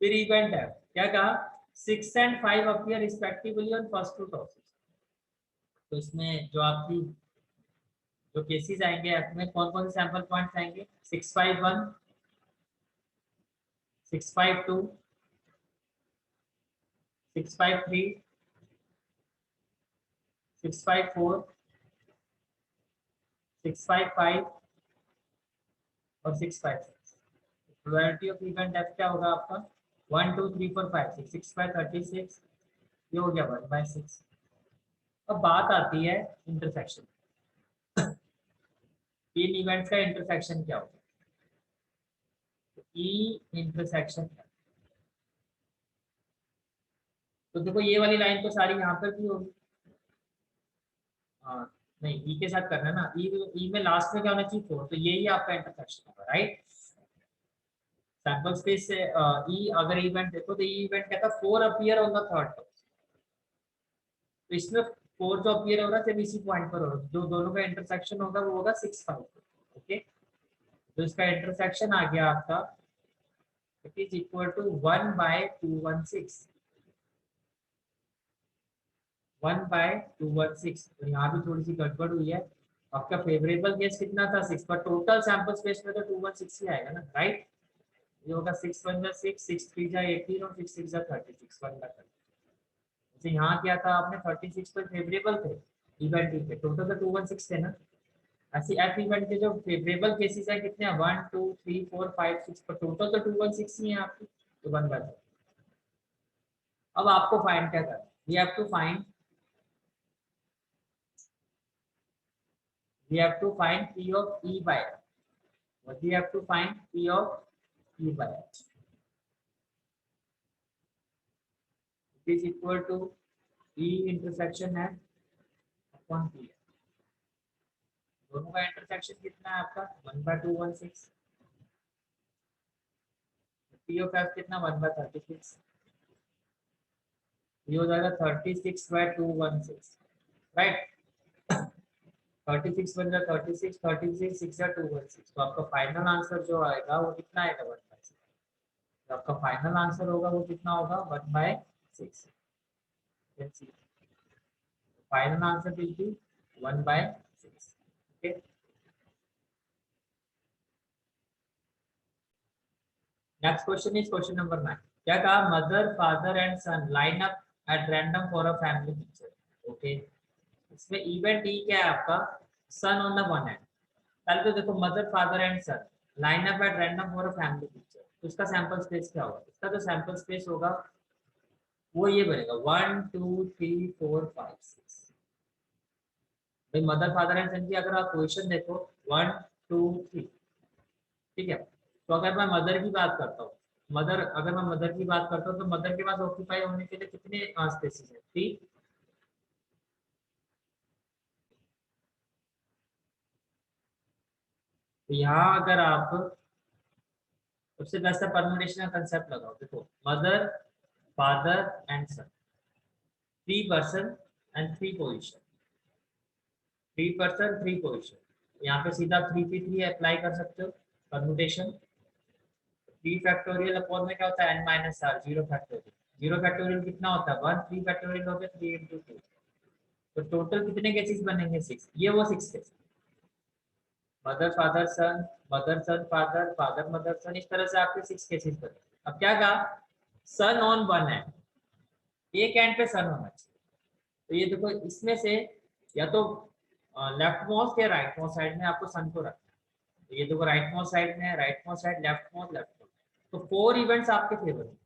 फिर इवेंट है, क्या कहा, 6 and 5 appear respectively on first two tosses. तो इसमें जो आपकी जो केसेस आएंगे इसमें कौन कौन से सैंपल पॉइंट्स आएंगे, 651, 652, 653, 654, 655 और 656। प्रोबेबिलिटी ऑफ इवेंट एफ क्या होगा आपका, 1 2 3 4 5 6 6 5 36, ये हो गया 1/6। अब बात आती है इंटरसेक्शन। तीन इवेंट्स का इंटरसेक्शन क्या होगा, ई इंटरसेक्शन। तो देखो ये वाली लाइन तो सारी यहाँ पर भी होगी, हाँ नहीं ई के साथ करना है ना, ई में लास्ट में क्या होना चाहिए 4, तो यही आपका इंटरसेक्शन होगा, राइट। सैंपल स्पेस से ई अगर इवेंट देखो तो ई इवेंट कहता है 4 appear on the third top, तो इसमें 4 जो अपीयर हो रहा है सिर्फ इसी पॉइंट पर होगा, जो दोनों का इंटरसेक्शन होगा वो होगा 6 5। ओके, तो इसका इंटरसेक्शन आ गया आपका, इट इज इक्वल टू 1/216, 1/216। तो यहाँ भी थोड़ी सी गड़बड़ हुई है, आपका फेवरेबल केस कितना था 6, पर टोटल सैंपल स्पेस में तो 216 ही आएगा ना, राइट। ये होगा 6 1 जा 6, 6 3 जा 18 और 6 6 जा 36, 1/30। जैसे यहाँ क्या था, आपने 36 पर फेवरेबल थे इवेंट पे, टोटल तो 216 थे ना। ऐसे एफ इवेंट के जो फेवरेबल केसेस है कितने हैं, 1 2 3 4 5 6, पर टोटल तो 216 ही है आपकी, तो 1/30। अब आपको फाइंड क्या करना है, we have to find P of E by R. What we have to find P of E by R. It is equal to E intersection है upon P. दोनों का इंटरसेक्शन कितना है आपका 1/216, P of F कितना 1/36, ये हो जाएगा 36/216, राइट। 36 बन जाए 36, 36 6 या 216, तो आपका फाइनल आंसर जो आएगा वो कितना आएगा 1/6। तो आपका फाइनल आंसर होगा वो कितना होगा 1/6। Final answer will be 1/6। Okay, next question is question number 9। क्या कहा, mother father and son line up at random for a family picture. Okay, इसमें इवेंट ई क्या है आपका, son on the one hand. पहले तो देखो mother father and son line up at random for a family picture, तो इसका sample space क्या होगा, इसका जो सैंपल स्पेस होगा वो ये बनेगा 1 2 3 4 5 6। भाई मदर फादर एंड सन की अगर आप क्वेश्चन देखो 1 2 3, ठीक है। तो अगर मैं मदर की बात करता हूँ, अगर मैं मदर की बात करता हूँ तो मदर के पास ऑक्यूपाई होने के लिए कितने स्पेसेस है, 3। तो यहाँ अगर आप सबसे बेस्ट परमुटेशन का कंसेप्ट लगाओ, देखो mother father and son, 3 person and 3 position, 3 person 3 position, यहाँ पे सीधा 3p3 अप्लाई कर सकते हो परमुटेशन। 3 फैक्टोरियल अपॉन में क्या होता है n-r, 0 फैक्टोरियल। 0 फैक्टोरियल कितना होता है 1, 3 फैक्टोरियल हो गया 3 × 2, तो टोटल कितने केसेस बनेंगे 6, ये वो 6 cases, mother father son, mother son father, father mother son, इस तरह से आपके 6 केसेस बने। अब क्या कहा, सन ऑन वन हैंड, एक हैंड पे सन होना चाहिए, तो ये देखो इसमें से या तो लेफ्ट मोस्ट या राइट मोस्ट साइड में आपको सन को रखना है, तो ये देखो राइट मोस्ट साइड में है, right most side, left most left most, तो 4 इवेंट्स आपके फेवर में।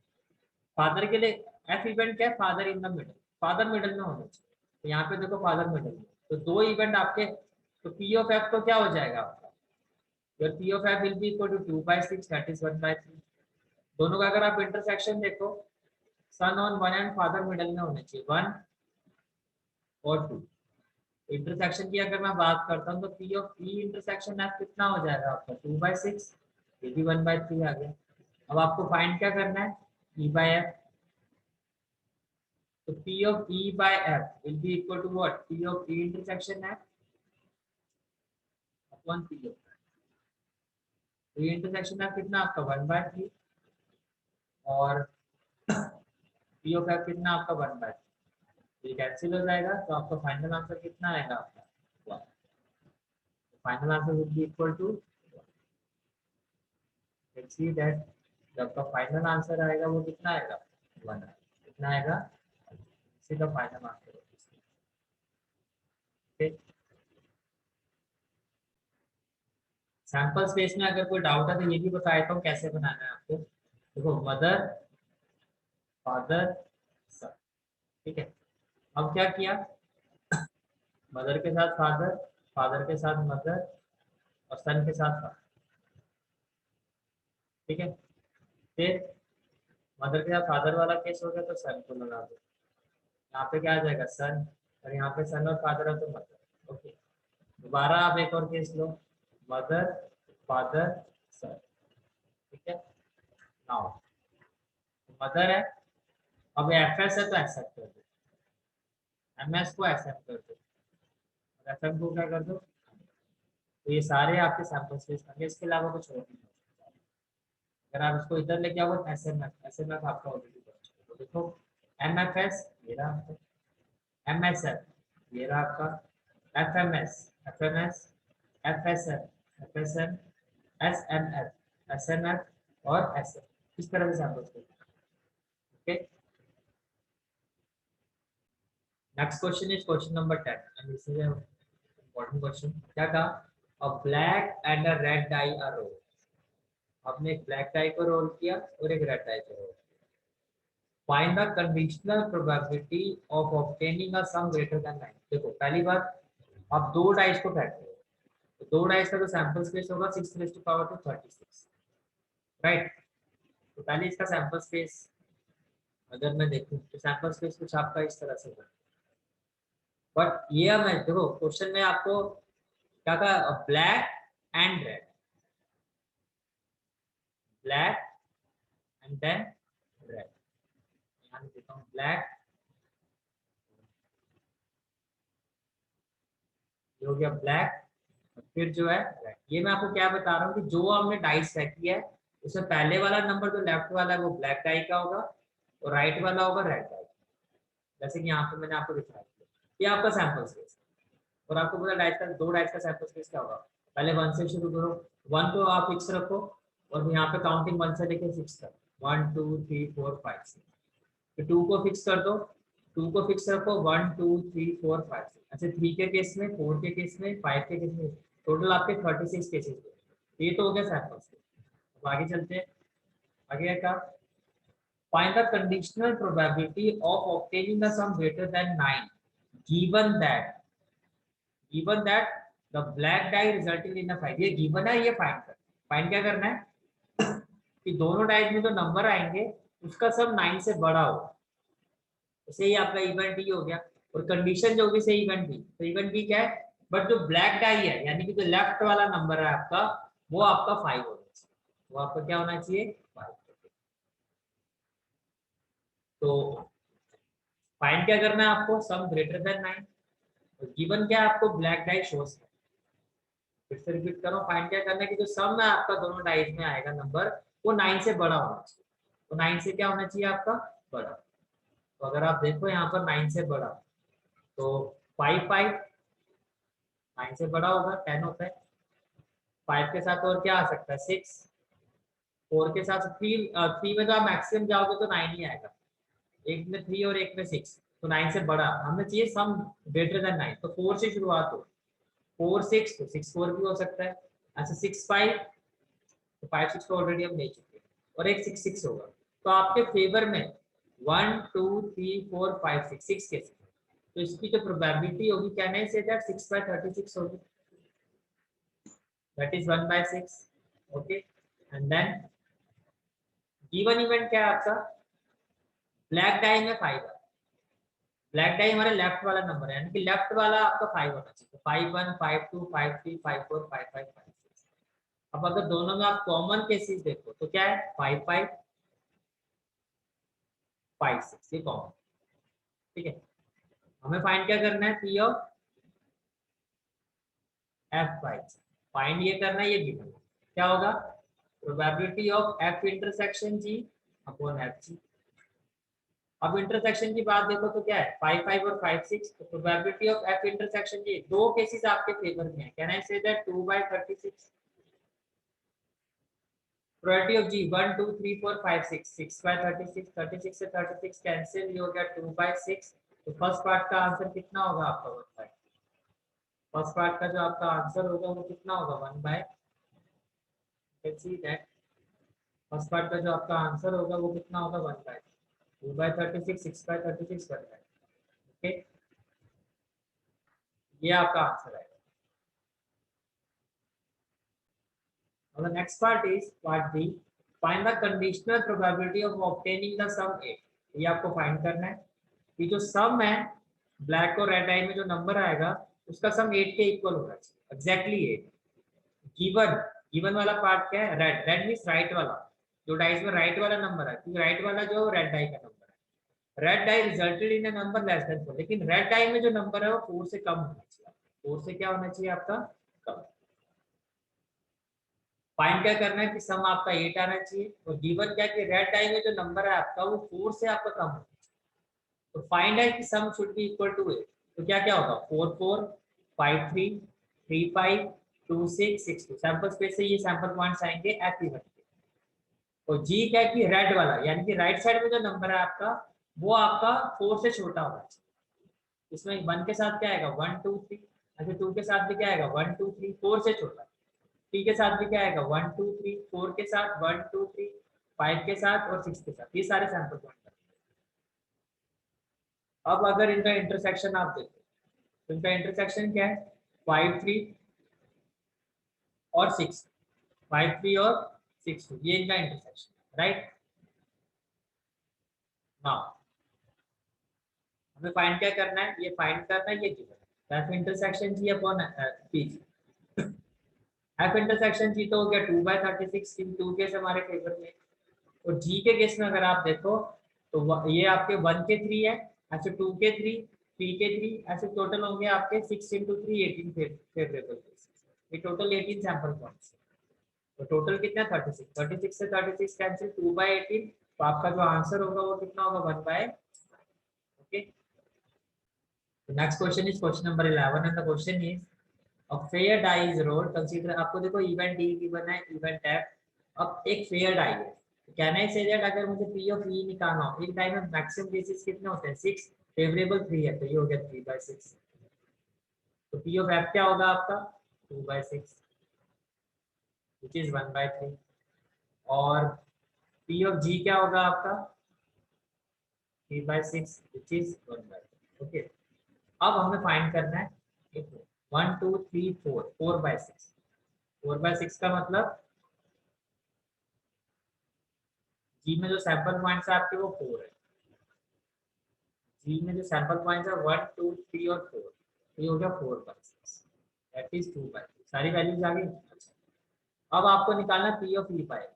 फादर के लिए एफ इवेंट क्या है, father in the middle, father middle में होना चाहिए, तो यहाँ पे देखो फादर मिडल में, तो 2 इवेंट आपके, तो पी ऑफ एफ तो क्या हो जाएगा आपका, your P of f will be equal to 2/6, that is 1/3। दोनों का अगर आप इंटरसेक्शन देखो, son on one and father middle में होने चाहिए 1 और 2। इंटरसेक्शन की अगर मैं बात करता हूँ तो P of E intersection f कितना हो जाएगा आपका 2/6, ये भी 1/3 आ गया। अब आपको फाइंड क्या करना है E by f, तो P of E by F will be equal to what? P of E intersection F upon P of F. तो ये इंटरसेक्शन F कितना आपका 1/3 और P of F कितना आपका 1/3, ये कैंसिल हो जाएगा तो आपका फाइनल आंसर कितना आएगा आपका 1. Final answer will be equal to, let's see that जब आपका फाइनल आंसर आएगा वो कितना आएगा 1. कितना आएगा, इसी का फाइनल आंसर है. सैंपल स्पेस में अगर कोई डाउट है तो ये भी बता देता हूँ कैसे बनाना है आपको. देखो मदर फादर सन, ठीक है. अब क्या किया, मदर के साथ फादर, फादर के साथ मदर और सन के साथ फादर, ठीक है. फिर मदर के साथ फादर वाला केस हो गया तो सन को लगा दो. यहाँ पे क्या आ जाएगा सन, और यहाँ पे सन और फादर है तो मदर. ओके, दोबारा आप एक और केस लो, मदर फादर सन, ठीक है. नाउ मदर है, अब एफ एस है तो एक्सेप्ट कर दो, एम एस को एक्सेप्ट कर दो, एफ एम को क्या कर दो. तो ये सारे आपके सैंपल स्पेस होंगे, इसके अलावा कुछ और नहीं हो सकता. अगर आप इसको इधर लेके आओ S M F, S M F आपका ऑलरेडी बन चुका है. तो देखो एम एफ एस ये रहा आपका, एम एस एफ ये रहा आपका, F M S, F M S, F S F, F S M, S M F, S M F और एस एम. इस तरह से sample space. Okay, next question is question number 10 and this is an important question. क्या कहा, a black and a red die are rolled. आपने एक black dye को role किया और एक रेड डाई को रोल किया. Find the conditional probability of obtaining a some greater than 9. देखो पहली बात, आप दो डाइस को फेंक रहे हो तो दो डाइस का तो सैंपल स्पेस होगा 6⁻²36, राइट. तो पहले इसका सैंपल स्पेस अगर मैं देखूं तो सैंपल स्पेस कुछ आपका इस तरह से होगा. बट ये मैं देखो क्वेश्चन में आपको क्या कहा, black and red, black and then red. यहाँ देता हूँ ब्लैक, ये हो गया ब्लैक, फिर जो है रेड. ये मैं आपको क्या बता रहा हूँ कि जो हमने डाइस सेट किया है उसमें पहले वाला नंबर जो लेफ्ट वाला है वो ब्लैक डाई का होगा और राइट वाला होगा रेड डाई. जैसे कि यहाँ पे मैंने आपको दिखाया, ये आपका सैंपल स्पेस है. और आपको पता डाइस का, दो डाइस का सैंपल स्पेस क्या होगा, पहले 1 से शुरू करो, 1 को आप फिक्स रखो और यहाँ पे काउंटिंग 1 से लेके 6 तक, 1 2 3 4 5 6. फिर 2 को फिक्स कर दो, 2 को फिक्स रखो, 1 2 3 4 5 6. अच्छा 3 के केस में, 4 के केस में, 5 के केस में, टोटल आपके 36 केसेस हुए. ये तो हो गया सैंपल स्पेस. अब आगे चलते हैं. आगे क्या, find the conditional probability of obtaining a sum greater than 9 given that the black die resulting in a 5. ये given है, ये फाइंड कर, फाइंड क्या करना है कि दोनों डाइज में जो नंबर आएंगे उसका सम 9 से बड़ा हो. तो ये आपका इवेंट ही हो गया. और कंडीशन जो होगी सही इवेंट भी, तो इवेंट भी क्या है, बट जो ब्लैक डाई है यानी कि जो लेफ्ट वाला नंबर है आपका वो आपका 5 होना चाहिए. वो आपका क्या होना चाहिए 5. तो फाइंड क्या करना है आपको, सम ग्रेटर देन 9. तो गिवन क्या है आपको, ब्लैक डाई शोस है. फिर से रिपीट करो, फाइंड क्या करना है कि जो सम है आपका दोनों डाइज में आएगा नंबर वो 9 से बड़ा होना चाहिए. तो 9 से क्या होना चाहिए आपका बड़ा. तो अगर आप देखो यहाँ पर 9 से बड़ा, तो 5 5 9 से बड़ा होगा 10 होता है. 5 के साथ और क्या आ सकता है 6, 4 के साथ 3, 3 में तो आप मैक्सिमम जाओगे तो 9 ही आएगा. एक में 3 और एक में 6, तो 9 से बड़ा हमें चाहिए सम ग्रेटर देन 9. तो 4 से शुरुआत हो, 4 6 तो 6 4 भी हो सकता है. अच्छा 6 5, तो 5 6 को ऑलरेडी हम ले चुके हैं और एक 6 6 होगा. तो आपके फेवर में 1 2 3 4 5 6 6 केसेस. तो इसकी जो प्रोबेबिलिटी होगी क्या नहीं से दैट 6/36 होगी, that is 1/6. Okay, and then given event क्या है आपका, ब्लैक डाई में 5 है. ब्लैक डाई हमारे लेफ्ट वाला नंबर है यानी कि लेफ्ट वाला आपका 5 होना चाहिए. 5 1 5 2 5 3 5 4 5 5 5 6. अब अगर दोनों में आप कॉमन केसेस देखो तो क्या है 5 5 5 6, ये कॉमन. ठीक है, हमें फाइंड क्या करना है, P of F by, find ये करना है, ये गिवन है। क्या होगा, probability of F intersection G upon F G. अब इंटरसेक्शन की बात देखो तो क्या है, 5 5 और 5 6, तो प्रोबेबिलिटी ऑफ एफ इंटरसेक्शन जी, दो केसेस आपके फेवर में है, can I say that 2/36, probability of जी 1 2 3 4 5 6, 6/36, 36 से 36 कैंसिल, ये हो गया 2/6। तो फर्स्ट पार्ट का आंसर कितना होगा आपका, 1/, फर्स्ट पार्ट का जो आपका आंसर होगा वो कितना होगा, 1/, let's see that first part का जो आपका आंसर होगा वो कितना होगा, 1/, 2/36, 6/36 बन रहा है। ओके, ये आपका आंसर है। Now the next part is part B. Find the conditional probability of obtaining the sum 8. ये आपको फाइंड करना है कि जो सम है ब्लैक और रेड आई में जो नंबर आएगा उसका सम 8 के इक्वल होना चाहिए, एग्जैक्टली 8। गिवन, गिवन वाला पार्ट क्या है, रेड, रेड मींस राइट वाला, जो डाइस में राइट वाला नंबर है, क्योंकि राइट वाला जो रेड डाई का नंबर है, red die resulted in a number less than 4, लेकिन रेड डाई में जो नंबर है वो 4 से कम होना चाहिए, 4 से क्या होना चाहिए आपका, कम। फाइंड क्या करना है कि सम आपका 8 आना चाहिए, और गिवन क्या कि रेड डाई में जो नंबर है आपका वो 4 से आपका कम होना चाहिए। तो फाइंड है कि sum should be equal to 8, तो क्या क्या होगा, 4 4 5 3 3 5 2 6 6 2, सैंपल स्पेस से ये सैंपल पॉइंट्स आएंगे एफ इवन के। और जी क्या कि रेड वाला, यानी कि राइट साइड में जो नंबर है आपका वो आपका 4 से छोटा होना चाहिए। इसमें 1 के साथ क्या आएगा, 1 2 3, अच्छा 2 के साथ भी क्या आएगा, 1 2 3, 4 से छोटा। 3 के साथ भी क्या आएगा, 1 2 3, 4 के साथ 1 2 3, 5 के साथ और 6 के साथ, ये सारे सैंपल पॉइंट। अब अगर इनका इंटरसेक्शन आप देखो तो इनका इंटरसेक्शन क्या है, 5 3 और 6, 5 3 और 6 2, ये इनका इंटरसेक्शन, राइट। नाउ हमें फाइंड क्या करना है, ये फाइंड करना है, ये गिवन है, F intersection G upon P G. F intersection G तो हो गया 2/36, 2 केस हमारे फेवर में। और जी के केस में अगर आप देखो तो ये आपके 1 के 3 है, ऐसे 2 के 3, 3 के 3, ऐसे टोटल होंगे आपके 6 × 3 18 फेवरेबल केसेस। ये टोटल 18 सैंपल पॉइंट्स है। तो टोटल कितना है, 36, 36 से 36 कैंसिल, 2/18, तो आपका जो आंसर होगा वो कितना होगा, 1/। Okay, next question is question number 11 and the question is a fair die is rolled, consider, आपको देखो इवेंट डी गिवन है, इवेंट एफ। अब एक फेयर डाई है, कैन आई से दैट अगर मुझे पी ऑफ ई निकालना हो, एक डाई में मैक्सिमम केसेस कितने होते हैं, 6, फेवरेबल 3 है, तो ये हो गया 3/6। तो पी ऑफ एफ क्या होगा आपका, 2/6 विच इज 1/3। और पी ऑफ जी क्या होगा आपका, 3/6 विच इज 1/3। ओके, अब हमें फाइंड करना है 1 2 3 4, 4/6, 4/6 का मतलब जी में जो सैंपल पॉइंट्स है आपके वो 4 है, जी में जो सैंपल पॉइंट्स है 1 2 3 और 4, तो ये हो गया 4/6, दैट इज 2/2, सारी वैल्यूज आ गई। अच्छा, अब आपको निकालना पी ऑफ ई बाय,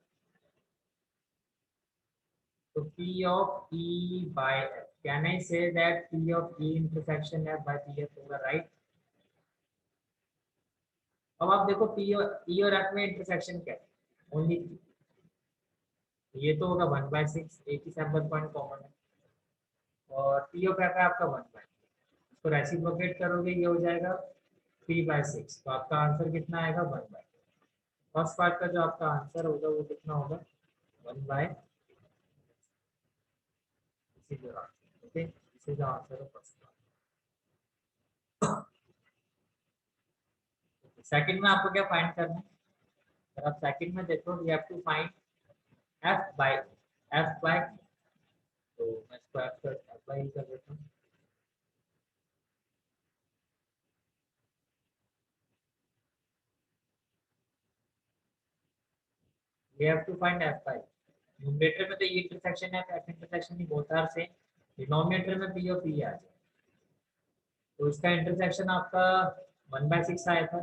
तो P of E by F, can I say that P of E intersection F by P F होगा, राइट। अब आप देखो पी और ई और एफ में इंटरसेक्शन क्या है, ओनली, ये तो होगा 1/6, एक ही सैंपल पॉइंट कॉमन है। और पी ऑफ एफ है आपका 1/, तो रेसिप्रोकेट करोगे ये हो जाएगा 3/6, तो आपका आंसर कितना आएगा, 1/। फर्स्ट पार्ट का जो आपका आंसर होगा वो कितना होगा, 1/, okay, this is the answer of first part. Second में आपको क्या फाइंड करना है, अगर आप सेकंड में देखो you have to find F by, F by, तो मैं इसको एफ बाय ही कर देता हूँ। We have to find F by, numerator में तो ये इंटरसेक्शन है, एफ इंटरसेक्शन ही बोथ आर सेम, डिनोमिनेटर में पी और पी आ जाए, तो इसका इंटरसेक्शन आपका 1/6 आया था,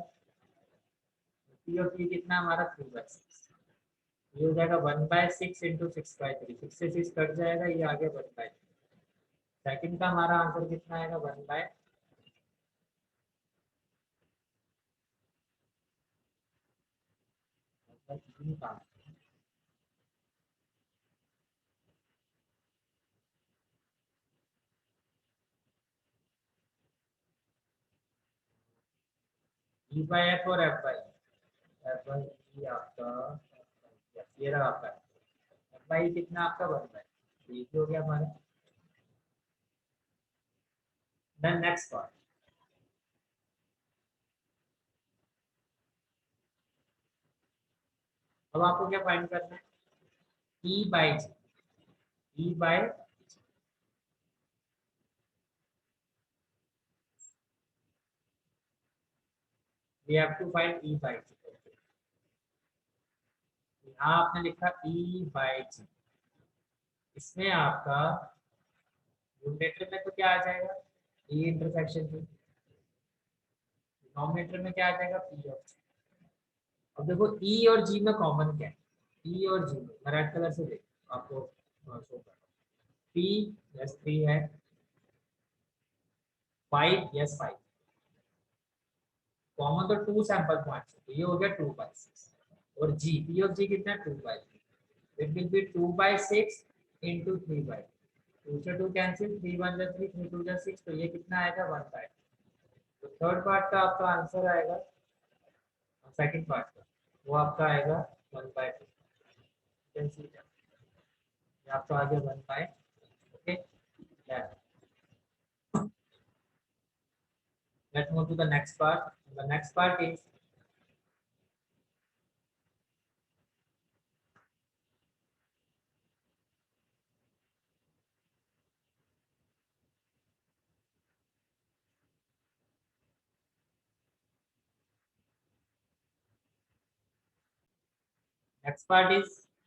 पी और पी कितना हमारा 3/6, ये हो जाएगा 1/6 × 6/3, 6 से 6 कट जाएगा, ये आ गया 1/3। सेकंड का हमारा आंसर कितना आएगा 1/, ई बाई एफ और F by F by E आपका ये रहा आपका एफ बाई कितना आपका 1/, ये हो गया हमारा। देन नेक्स्ट पार्ट, अब आपको क्या फाइंड करना है, E by G, E by we have to find E by G. यहाँ आपने लिखा ई बाई जी, इसमें आपका न्यूमरेटर में तो क्या आ जाएगा, ई इंटरसेक्शन जी, डिनोमिनेटर में क्या आ जाएगा पी ऑफ जी। अब देखो ई और जी में कॉमन क्या है, ई और जी में मैं रेड कलर से देख आपको शो कर, पी यस 3 है, 5 यस 5, कॉमन तो 2 सैंपल पॉइंट्स है, तो ये हो गया 2/6, और जी पी ऑफ जी कितना है 2/3, इट विल बी 2/6 इंटू 3/, 2 से 2 कैंसिल, 3 1 जा 3, 3 2 जा 6, तो ये कितना आएगा 1/, तो थर्ड पार्ट का आपका आंसर आएगा, सेकंड पार्ट का वो आपका आएगा 1/2, कैंसिल ये आपका आ गया 1/, okay. Let's move to the next part. The next part is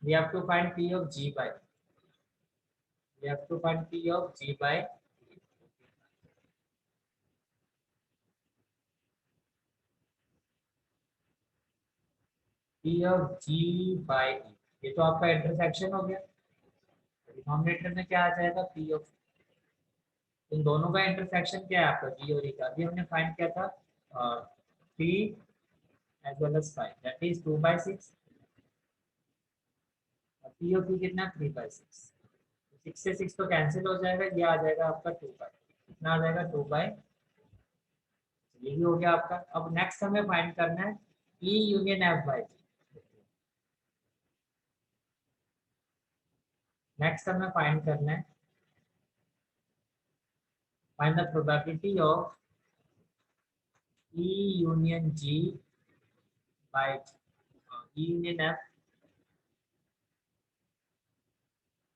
we have to find P of G by, we have to find P of G by P of G by E। ये तो आपका intersection हो गया, denominator में क्या आ जाएगा P of, इन दोनों का इंटरसेक्शन क्या है आपका G और E का, अभी हमने फाइंड किया था P as well as 5, that is 2/6, और P of E कितना 3/6, 6 से 6 तो कैंसिल हो जाएगा, ये आ जाएगा आपका 2/, कितना आ जाएगा 2/, ये भी हो गया आपका। अब नेक्स्ट हमें फाइंड करना है E union F by G, next हमें फाइंड करना है, find the probability of E union G by E union F,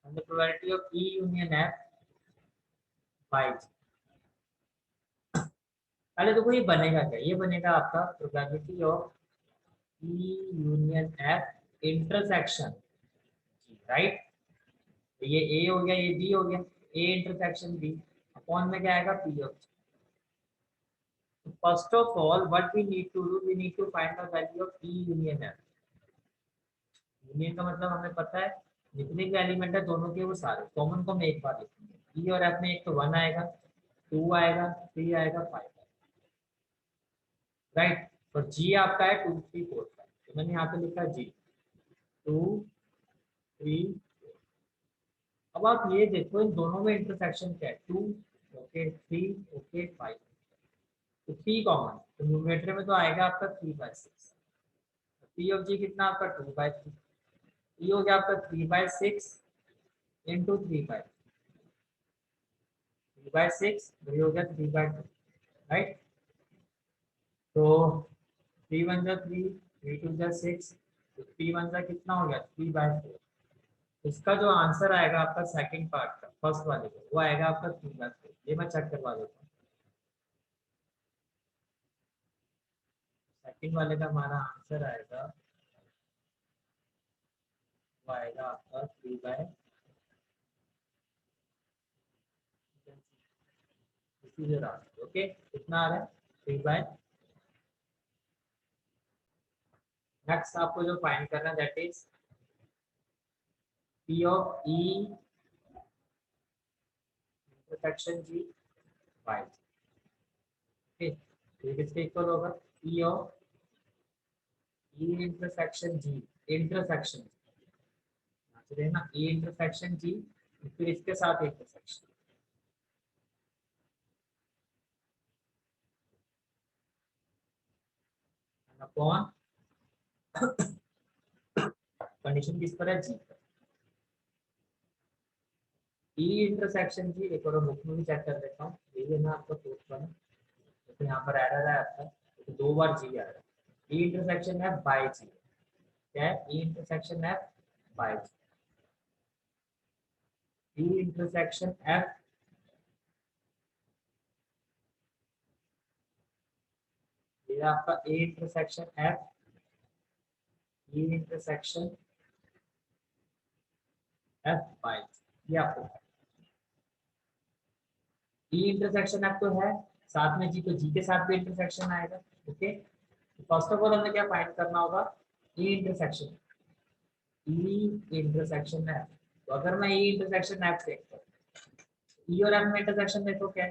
find the probability of E union F by G. पहले तो ये बनेगा क्या, ये बनेगा आपका probability of E union F intersection, right, तो ये ए हो गया, ये बी हो गया, ए इंटरसेक्शन बी अपॉन में क्या आएगा P of. First of all, what we need to do, we need to find the value of E union F। Union का मतलब हमें पता है, जितने भी एलिमेंट है दोनों के वो सारे कॉमन को हम एक बार लिखेंगे, ई और एफ में एक तो 1 आएगा, 2 आएगा, 3 आएगा, 5 आएगा, राइट, और जी आपका है 2 3 4 5, तो मैंने यहाँ पे लिखा जी 2 3। अब आप ये देखो इन दोनों में इंटरसेक्शन क्या है, 2 ओके 3 ओके 5, तो 3 कॉमन, तो न्यूमरेटर में तो आएगा आपका 3/6, पी ऑफ जी कितना आपका 2/3, ये हो गया आपका 3/6 इंटू 3/6, ये हो गया 3/2, राइट, तो 3 1 जा 3, 3 2 जा 6, तो 3 1 जा कितना हो गया 3/4, इसका जो आंसर आएगा आपका सेकंड पार्ट का फर्स्ट वाले का वो आएगा आपका 3/4, ये मैं चेक करवा देता हूँ, सेकंड वाले का हमारा आंसर आएगा, वो आएगा आपका 3/, ओके कितना आ रहा है 3/। नेक्स्ट आपको जो फाइंड करना है that is P of E intersection G Y. Okay, ये किसके इक्वल होगा? E of E intersection G, intersection ना, ई इंटरसेक्शन जी, फिर इसके साथ इंटरसेक्शन अपॉन कंडीशन किस पर है? जी पर। ई इंटरसेक्शन जी एक बार बुक में भी चेक कर लेता हूँ, ये है ना आपका फोर्थ वन, तो यहाँ पर एरर है आपका, तो 2 बार जी आ रहा है। ई इंटरसेक्शन है बाय जी, क्या है? ई इंटरसेक्शन है by G, E intersection F, ये आपका A intersection F, E intersection F by G, ये आपको ई इंटरसेक्शन एफ तो है, साथ में जी, तो जी के साथ भी इंटरसेक्शन आएगा। ओके, फर्स्ट ऑफ ऑल हमें क्या फाइंड करना होगा? ई इंटरसेक्शन, ई इंटरसेक्शन एफ। तो अगर मैं ई इंटरसेक्शन एफ देखता हूँ, ई और एफ में इंटरसेक्शन देखो क्या है?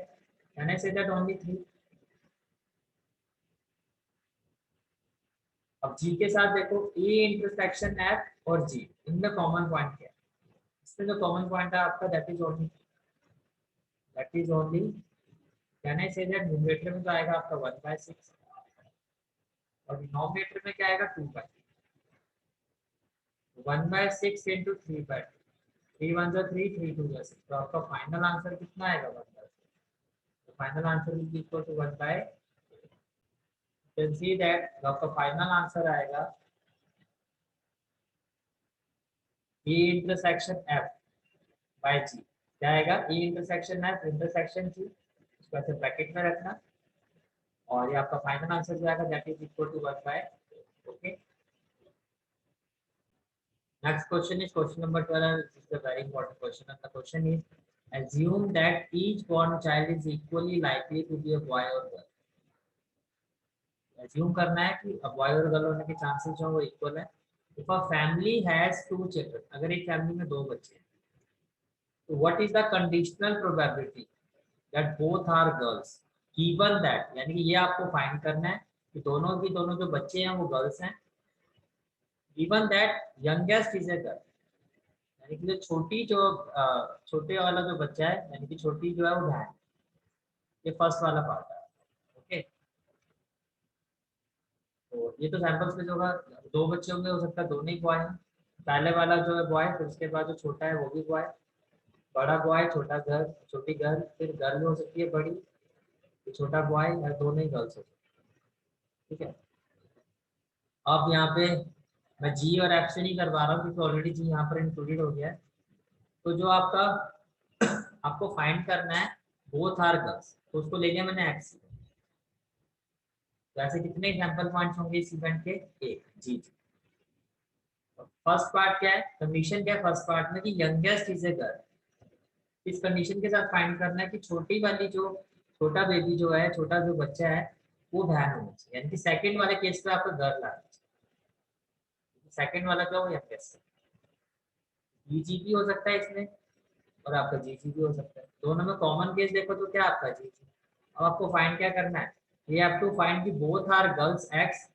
Can I say that only 3। अब जी के साथ देखो, ई इंटरसेक्शन एफ और जी, इनमें कॉमन पॉइंट क्या है? इसमें जो कॉमन पॉइंट है आपका, that is only can I say that numerator में तो आएगा आपका 1/6 और डिनोमिनेटर में क्या आएगा? 2/3। 1/6 इंटू 3/2, 3 1 जा 3, 3 2 जा 6, तो आपका फाइनल आंसर कितना आएगा? 1/6। तो final answer will be equal to 1/, you can see that आपका फाइनल आंसर आएगा E intersection F by G। क्या आएगा? E intersection F intersection G, इसको ऐसे ब्रैकेट में रखना, और ये आपका फाइनल आंसर जो आएगा that is equal to 1/। Okay, next question is question number 12. This is a very important question, and the question is assume that each born child is equally likely to be a boy or girl. assume करना है कि boy और girl होने के chances जो है वो equal है। If a family has 2 children, अगर एक फैमिली में 2 बच्चे हैं, तो what is the conditional probability that both are girls, given that, यानी कि ये आपको फाइंड करना है कि दोनों की दोनों जो बच्चे हैं वो गर्ल्स हैं, given that youngest is a girl, यानी कि जो छोटी जो छोटे वाला जो बच्चा है, यानी कि छोटी जो है वो बहन, ये फर्स्ट वाला पार्ट है। ओके, तो ये तो सैंपल्स में जो होगा, 2 बच्चे होंगे, हो सकता है दोनों ही बॉय हैं, पहले वाला जो है बॉय, फिर उसके बाद जो छोटा है वो भी बॉय, बड़ा बॉय छोटा गर्ल, छोटी गर्ल, फिर गर्ल हो सकती है बड़ी, फिर छोटा बॉय, या दोनों ही गर्ल्स हो सकती है। ठीक है, अब यहाँ पे मैं जी और एफ से नहीं करवा रहा हूँ क्योंकि ऑलरेडी जी यहाँ पर इंक्लूडेड हो गया है। तो जो आपका आपको फाइंड करना है बोथ आर गर्ल्स, तो उसको ले लिया मैंने एक्स। तो ऐसे कितने एग्जांपल पॉइंट्स होंगे इस इवेंट के? एक। जी जी, फर्स्ट पार्ट क्या है? कंडीशन क्या है फर्स्ट पार्ट में? कि यंगेस्ट इज ए गर्ल। इस कंडीशन के साथ फाइंड करना है कि छोटी वाली जो छोटा बेबी जो है, छोटा जो बच्चा है, वो बहन होना चाहिए, यानी कि सेकंड वाले केस पे आपको गर्ल आना चाहिए। सेकंड वाला क्या? वो यंगेस्ट है। जीजी भी हो सकता है इसमें, और आपका जीजी भी हो सकता है, दोनों में कॉमन केस देखो तो क्या आपका जीजी। अब आपको फाइंड क्या करना है? ये हैव टू फाइंड कि both are girls X,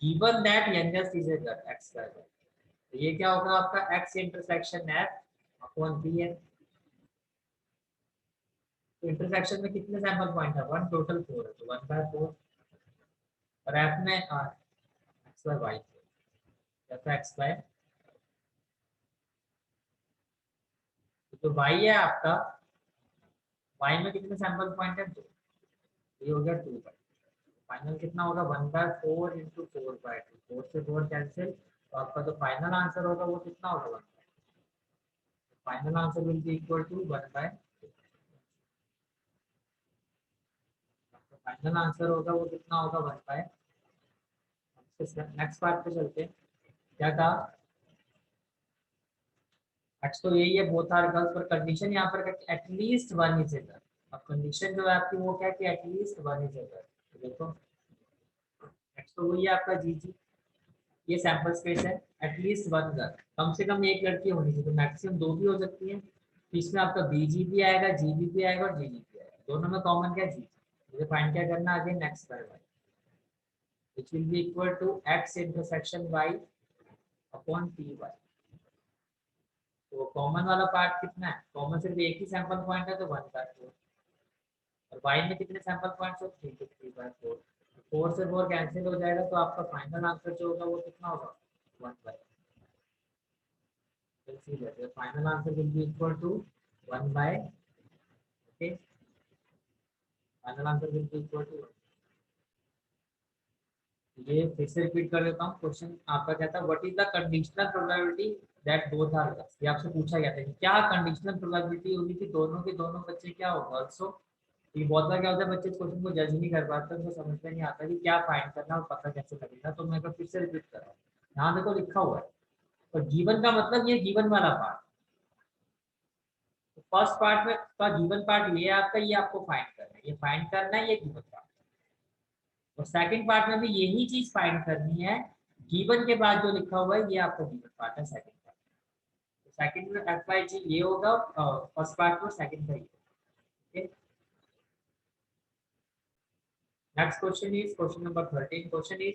given that youngest is a girl X का। तो ये क्या होगा आपका? X intersection F upon B है। तो इंटरसेक्शन में कितने सैंपल पॉइंट है? 1, टोटल 4 है, तो 1/4, और एफ में X by Y, F X by, तो वाई है आपका, वाई में कितने सैंपल पॉइंट है? 2, ये हो गया 2/, फाइनल कितना होगा? 1/4 इंटू 4/2, 4 से 4 कैंसिल, तो आपका जो फाइनल आंसर होगा वो कितना होगा? 1। Final answer will be equal to 1/, final answer होगा वो कितना होगा? 1/। नेक्स्ट पार्ट पे चलते हैं। क्या कहा? एक्स तो यही है, बोथ आर गर्ल्स, पर कंडीशन यहाँ पर एटलीस्ट 1 इज ए गर्ल। अब कंडीशन जो है आपकी वो क्या है? कि एटलीस्ट 1 इज ए गर्ल। तो देखो एक्स तो वही है आपका जी जी, ये सैंपल स्पेस है, एटलीस्ट 1 गर्ल, कम से कम एक लड़की होनी चाहिए, तो मैक्सिमम 2 भी हो सकती है, तो इसमें आपका बीजीपी आएगा, जीबीपी आएगा और जीजीपी आएगा। दोनों में कॉमन क्या है? जी। मुझे फाइंड क्या करना आगे, next by Y, which will be equal to X intersection Y upon P Y. तो कॉमन वाला पार्ट कितना है? कॉमन सिर्फ एक ही सैंपल पॉइंट है तो 1/4, और वाई में कितने सैंपल पॉइंट्स हो? 3 तो 3/4। 4 से 4 कैंसिल हो जाएगा, तो आपका फाइनल आंसर जो होगा वो कितना होगा? 1/4। Final answer will be equal to 1/, okay, final answer will be equal to. ये फिर से रिपीट कर देता हूँ। क्वेश्चन आपका क्या था? What is the conditional probability that both are girls? ये आपसे पूछा गया था कि क्या कंडीशनल प्रोबेबिलिटी होगी कि दोनों के दोनों बच्चे क्या हो, गर्ल्स हो। ये बहुत बार क्या होता है, बच्चे इस क्वेश्चन को जज नहीं कर पाते, उनको समझ में नहीं आता कि क्या फाइंड करना और पता कैसे लगेगा। तो मैं एक बार फिर से रिपीट कर रहा हूँ। यहाँ देखो लिखा हुआ है, और जीवन का मतलब ये जीवन वाला पार्ट। तो फर्स्ट पार्ट में का जीवन पार्ट ये है आपका, ये आपको फाइंड करना है, ये फाइंड करना है, ये जीवन पार्ट। और सेकंड पार्ट में भी यही चीज फाइंड करनी है। गिवन के बाद जो लिखा हुआ है ये आपका गिवन पार्ट है, सेकंड पार्ट। तो सेकंड में एफ बाई जी ये होगा, फर्स्ट पार्ट में सेकंड का ये। Next question is question number 13। Question is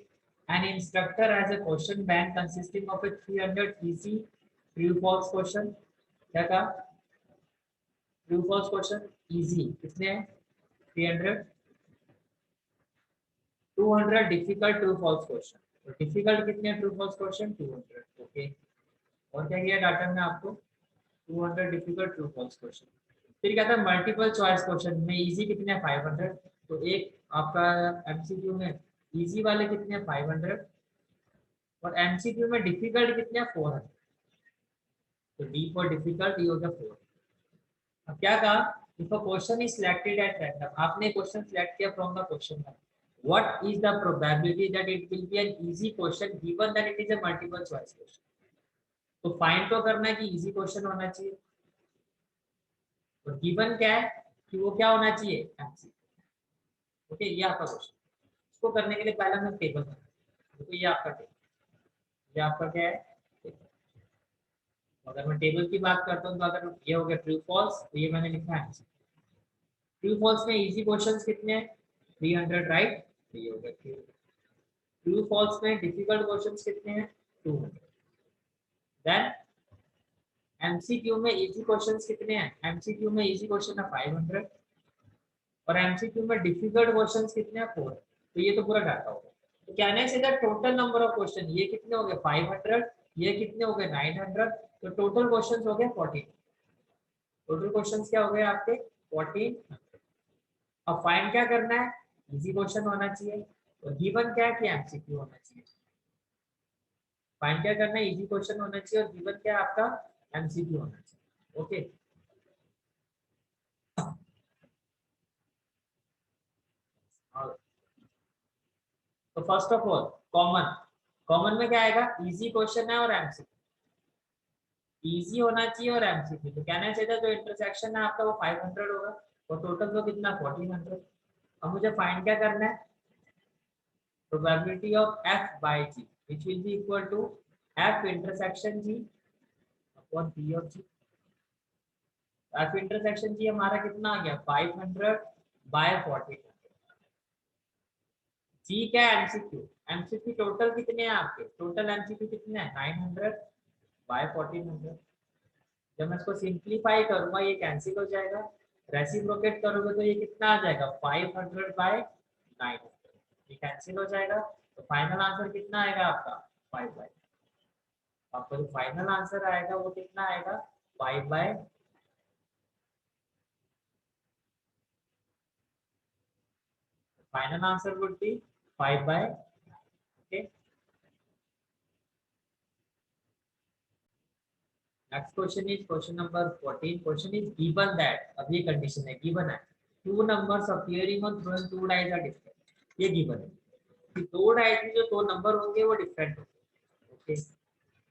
an instructor has a question bank consisting of a 300 easy true false question. क्या कहा? ट्रू फॉल्स क्वेश्चन इजी कितने हैं? 300। 200 डिफिकल्ट ट्रू फॉल्स क्वेश्चन। तो difficult कितने हैं ट्रू फॉल्स क्वेश्चन? 200, ओके। और क्या किया डाटा में आपको? 200 डिफिकल्ट ट्रू फॉल्स क्वेश्चन। फिर कहता है मल्टीपल चॉइस क्वेश्चन में इजी कितने हैं? 500। तो एक आपका एमसीक्यू में इजी वाले कितने हैं? 500। और एमसीक्यू में डिफिकल्ट कितने हैं? 400। तो डी फॉर डिफिकल्ट, ये हो गया 4। अब क्या कहा? If a question is selected at random, आपने क्वेश्चन सिलेक्ट किया from the question bank, what is the probability that it will be an easy question given that it is a multiple choice question? तो find तो करना है कि easy question होना चाहिए, तो गिवन क्या है कि वो क्या होना चाहिए? एमसीक्यू। ओके, ये आपका क्वेश्चन। इसको करने के लिए पहले हम टेबल बनाएंगे। तो ये आपका टेबल, ये आपका क्या है? टेबल। तो अगर मैं टेबल की बात करता हूँ, तो अगर ये हो गया ट्रू फॉल्स, तो ये मैंने लिखा है। ट्रू फॉल्स में इजी क्वेश्चंस कितने हैं? 300, राइट? तो ये हो गया ट्रू। ट्रू फॉल्स में डिफिकल्ट क्वेश्चंस कितने हैं? 200। देन एमसीक्यू में इजी क्वेश्चंस कितने हैं? एमसीक्यू में इजी क्वेश्चन है 500, और एमसीक्यू में डिफिकल्ट क्वेश्चंस कितने हैं? 4। तो ये तो पूरा डाटा होगा। तो कहने से टोटल नंबर ऑफ क्वेश्चन ये कितने हो गए? 500। ये कितने हो गए? 900। तो टोटल क्वेश्चंस हो गए 14। टोटल क्वेश्चंस क्या हो गए आपके? 14। अब फाइंड क्या करना है? इजी क्वेश्चन होना चाहिए, और गिवन क्या है कि एमसीक्यू होना चाहिए। फाइंड क्या करना है? इजी क्वेश्चन होना चाहिए, और गिवन क्या है आपका? एमसीक्यू होना चाहिए, ओके। तो first of all common, common में क्या आएगा? इजी क्वेश्चन है और एमसीक्यू। इजी होना चाहिए और एमसीक्यू। तो कहना चाहिए जो इंटरसेक्शन है आपका वो 500 होगा, और टोटल तो कितना? 1400। अब मुझे फाइंड क्या करना है? Probability of F by G, which will be equal to F intersection G upon B of G. F intersection G हमारा कितना आ गया? 500 बाय 1400। जी क्या है? एमसीक्यू। एमसीक्यू टोटल कितने हैं आपके? टोटल एमसीक्यू कितने हैं? 900 बाय 1400। जब मैं इसको सिंप्लीफाई करूंगा ये कैंसिल हो जाएगा, रेसिप्रोकेट करोगे तो ये कितना आ जाएगा? 500 बाय 900। ये कैंसिल हो जाएगा, तो फाइनल आंसर कितना आएगा आपका? 5/, आपका जो फाइनल आंसर आएगा वो कितना आएगा? 5/, final answer would be 5/, okay. Next question is question number 14। Question is given that, अब ये कंडीशन है, गिवन है two numbers appearing on two dice are different. ये गिवन है कि दो डाइज में जो दो नंबर होंगे वो डिफरेंट होंगे, okay.